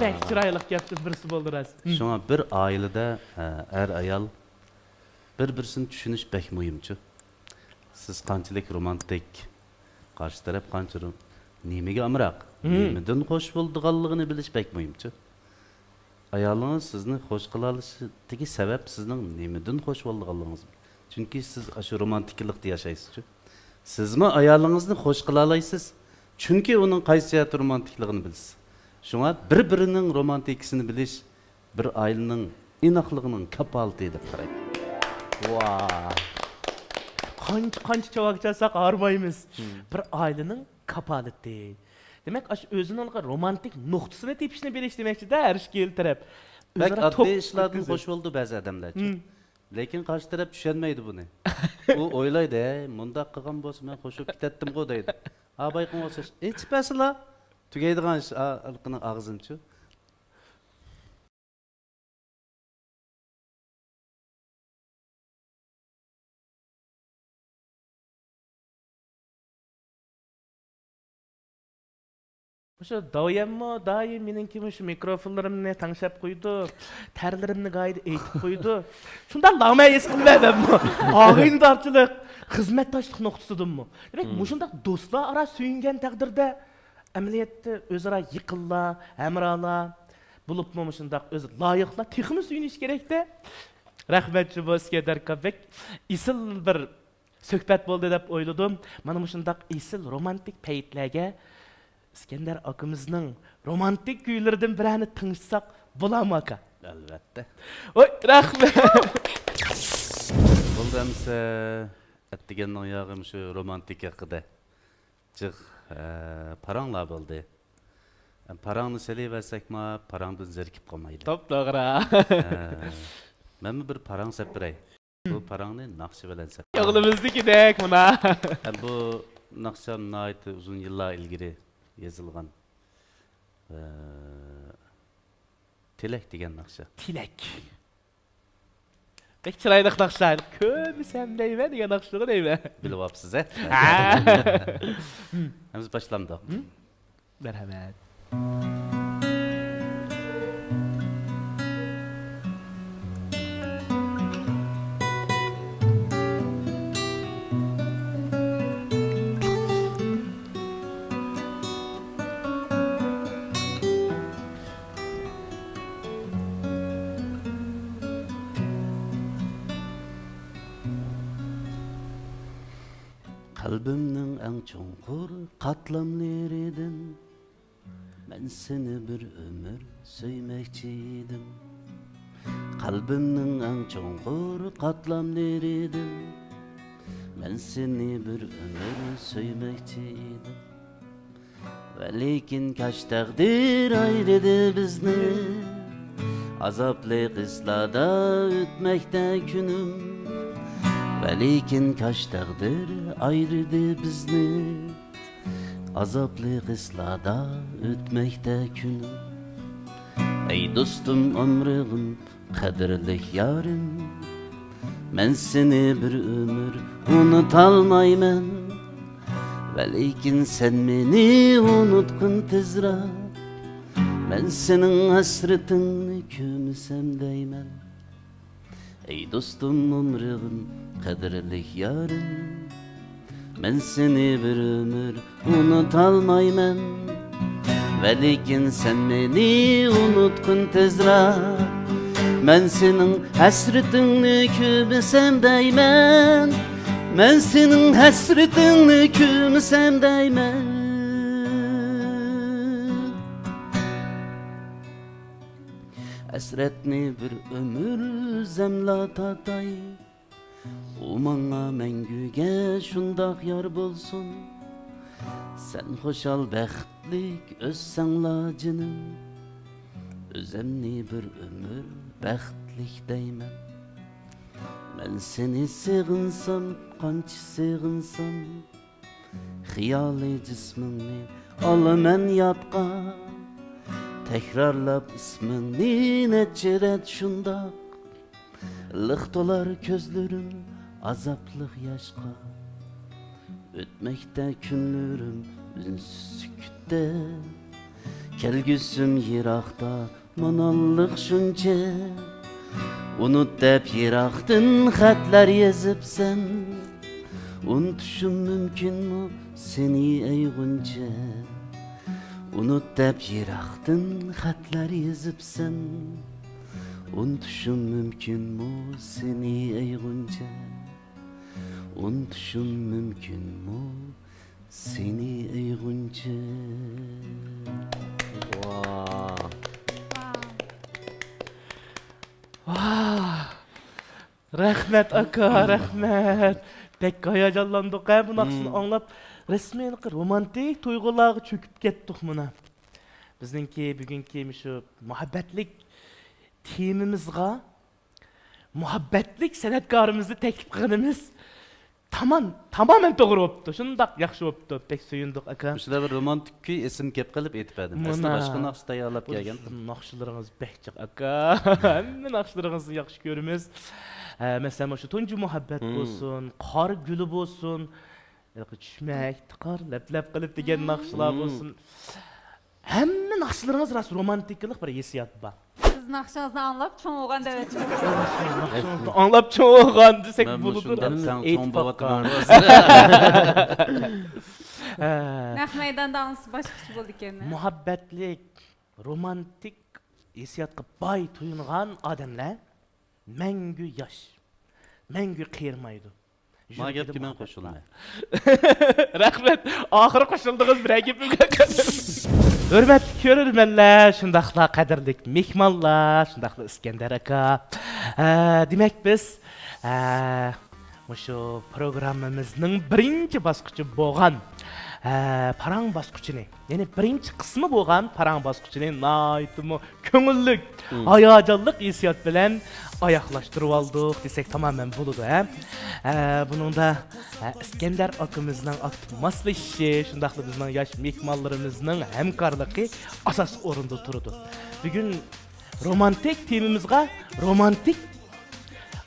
[SPEAKER 1] Pek chiroyli gapni birisi bo'ldi ras.
[SPEAKER 3] Shunga bir oilada er ayol bir-birini tushunish bek muhimchi. Siz qanchalik romantik, qarshi taraf qanchalik nimaga amroq, nimadan xo'sh bo'lganligini bilish bek muhimchi. Ayolingiz sizni xo'sh qila olishiga sabab sizning nimadan xo'sh bo'lganligingiz. Chunki siz shu romantiklikda yashaysiz-ku. Sizmi ayolingizni xo'sh qila olasiz? Chunki uning qaysi romantikligini bilasiz. Şuna bir-birining romantikasini bilish bir oilaning inoqligining kapolati deb qarayman.
[SPEAKER 1] Vay. Qancha chavak chasak armaymiz. Bir oilaning kapolati. Demak, o'zining romantik nuqtasini tepishni bilish demakchi-da, har ish keltirib.
[SPEAKER 3] Bak oddiy ishlardan xo'sh bo'ldi ba'zi odamlar. Lekin qarshi taraf tushunmaydi buni. U o'ylaydi, "Mundaq qilgan bo'lsa men qo'shib ketdim-ku" deydi. Ha bayqon o'xshash. Ichpasila tugaydigan ish alqining og'zini-chu.
[SPEAKER 1] O'sha doim meningki shu mikrofonlarimni tanglab qo'ydi, tarlarimni g'ayda aytib qo'ydi. Shunda lama es qilmadimmi? Og'indorchilik, xizmatdoshlik nuqtasidimi? Demak, shunday do'stlar ara suyungan taqdirda amaliyotda o'zaro yiqillar, hamrolar bo'libmi shunday o'zi loyiqlar texmi suyunish kerakda. Rahmatchi bo'lsa darkabek isil bir suhbat bo'ldi deb o'yladim. Mana shunday isil romantik paytlarga İskender akımızның romantik kuylardan birini tingishsak bo'ladimi aka?
[SPEAKER 3] Albatta.
[SPEAKER 1] Oy, rahmat.
[SPEAKER 3] Bo'ldimsa, atdiganning yog'im shu romantik haqida. Jiq paranglar bo'ldi. Parangni selayversakmi, parangdan zerikib qolmaydi.
[SPEAKER 1] To'g'ri.
[SPEAKER 3] Men bir parang sepiray. Bu parangni naqshi bilan sepiray.
[SPEAKER 1] O'g'limiznikidek buna.
[SPEAKER 3] Bu naqsham naytı uzun yıllar ilgiri yazılgan. Tilek degan naqsha.
[SPEAKER 1] Tilek. Pek çıraylık naqşaylık. Kömüsem deyme degan naqşlığı deyme.
[SPEAKER 3] Bilib apsiz he? Hemiz başlamdı.
[SPEAKER 1] Merhamet.
[SPEAKER 3] Kalbimnin en çonkur katlamlarıydın. Ben seni bir ömür söymekçiydim. Kalbimnin en çonkur katlamlarıydın. Ben seni bir ömür söymekçiydim. Ve lekin kaç takdir ayrıdı bizni. Azaplı kıslada ötmekte günüm. Ve lekin kaç takdir ayrıdı bizni. Azaplı kıslada ötmekte günüm. Ey dostum ömrüm, kadirlik yarım. Ben seni bir ömür unutalmayman. Ve lekin sen beni unutkun tezra. Ben senin hasretini kömüsem deymen. Ey dostum ömrüm, kadirlik yarım. Ben seni bir ömür unutalmayman. Ve lekin sen beni unutkun tezra. Ben senin hasretini kömüsem deymen. Ben senin hasretini kömüsem deymen. Hasretni bir ömür zemla tatay. Umanga mengüge şundak yar bolsun. Sen hoşal bəxtlik özsenla canım. Özemni bir ömür bəxtlik deymen. Ben seni sığınsam, qanç sığınsam. Xiyali cismini alamen yatqa. Tekrarlap ismini neçeret şundak. Lık dolar közlerim azaplık yaşka. Ötmekte günlerim ünsükte. Kelgüsüm yirakta manallık şunca. Unut dep yiraktın xatlar yazıp sen. Unutuşum mümkün mü seni ey gunca. Unut dep yiraktın xatlar yazıp sen. Unutuşum mümkün mü seni ey gunca. Unutuşum mümkün mü seni ey gunca.
[SPEAKER 1] Rahmet aka, rahmet. Pek hayacanlandık ha bu naqşını anlap. Resmen romantik duygularga çöküp ketdik buna. Bizninki bugünkü şu muhabbetlik temimizga muhabbetlik sanatkarımızı teklif qilganimiz tamamen to'g'ri bo'libdi. Shundoq yaxshi bo'libdi. Pek suyundik aka.
[SPEAKER 3] Şurada bir romantik kuy esim kep qilib aytib edim. Aslında başqa naqsh tayyorlab kelgandim.
[SPEAKER 1] Naqshlaringiz behchiq aka. Hamma naqshlaringizni yaxshi ko'ramiz. Mesela şu tuncu muhabbet bo'lsin, qor guli bo'lsin, tushmak, tiqar, lab qilib degan naqshlar bo'lsin. Hamma naqshlaringiz ras romantiklik bir hissiyat bor.
[SPEAKER 9] Siz naqshangizni anlab cho'ng'an deb aytdingiz.
[SPEAKER 1] Naqshangizni anlab cho'ng'an desak bo'ladi.
[SPEAKER 3] Aytib qo'ygan.
[SPEAKER 9] Naq maydondagisi boshqacha bo'ldi ekan.
[SPEAKER 1] Muhabbetlik, romantik hissiyatga boy tuyulgan odamlar мәңгі яш, мәңгі қиырмайды.
[SPEAKER 3] Ма гепке мен қошылмай.
[SPEAKER 1] Рахмет, ақыры қошылдыңыз бір әкепімге көзім. Hürmetli görürmenler, şundaqla qadirlik mehmanlar, şundaqla İskender aka. Demek biz Şu programımızın birinci basqıcı boğan parang basqıcını, yani birinci kısmı boğan parang basqıcını naytımı köngüllük, hayacanlık hissiyat bilen ayaklaştırıp aldık desek tamamen buludu. Bunun da İskender akımızdan atmaslı işi, şundaqlı bizden yaş mekmallarımızın hemkarlığı asas orunda turdu. Bugün romantik temimizga romantik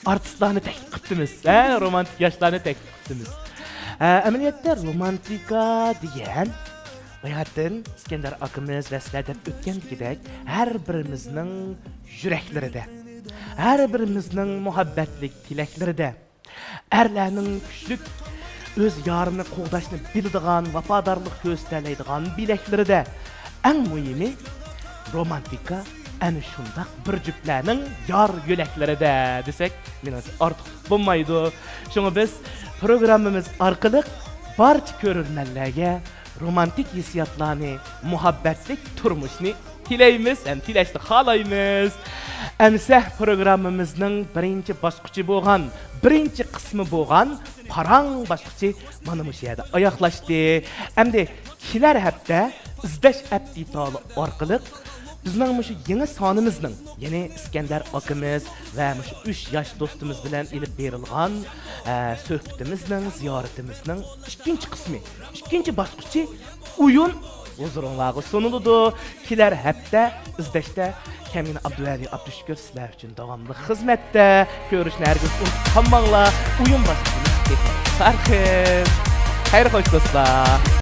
[SPEAKER 1] artistlarını teklif etdimiz, romantik yaşlarını teklif etdimiz. Ameliyatda romantika degan hayatın İskender akımız ve sizlerden ötgendikidek her birimizning yüreklerinde, her birimizning muhabbetlik tileklerinde, erlerning küçlük öz yarını qoğdaşını bildiğin, vafadarlık gösterleydiğin bileklerinde, en mühimi romantika ana şundaq bir cüplerning yar yüleklerinde desek, artık bulmaydı. Şunu biz programımız arkalık barcha ko'rurmanlarga romantik hissiyatlarni, muhabbetlik turmuşni tileymiz, hem tilashni xohlaymiz. Emsa programımızning birinchi bosqichi bo'lgan, birinchi qismi bo'lgan parang bosqichi mana bu yerda oyoqlashdi. Endi kelar hafta izlash aptitoli orqali bizning shu yangi sonimizning, ya'ni İskender akimiz ve shu 3 yosh do'stimiz bilan ilib berilgan suhbatimizning, ziyoratimizning ikkinchi qismi, ikkinchi bosqichi o'yin huzurunlarga sunuldu. Kelar hafta izlashda Kamina Abduvali Abdushukur sizlar uchun davomli xizmatda. Ko'rishni hargiz unutmanglar. O'yin bosqichini sarxiz. Xayr xo'sh do'stlar.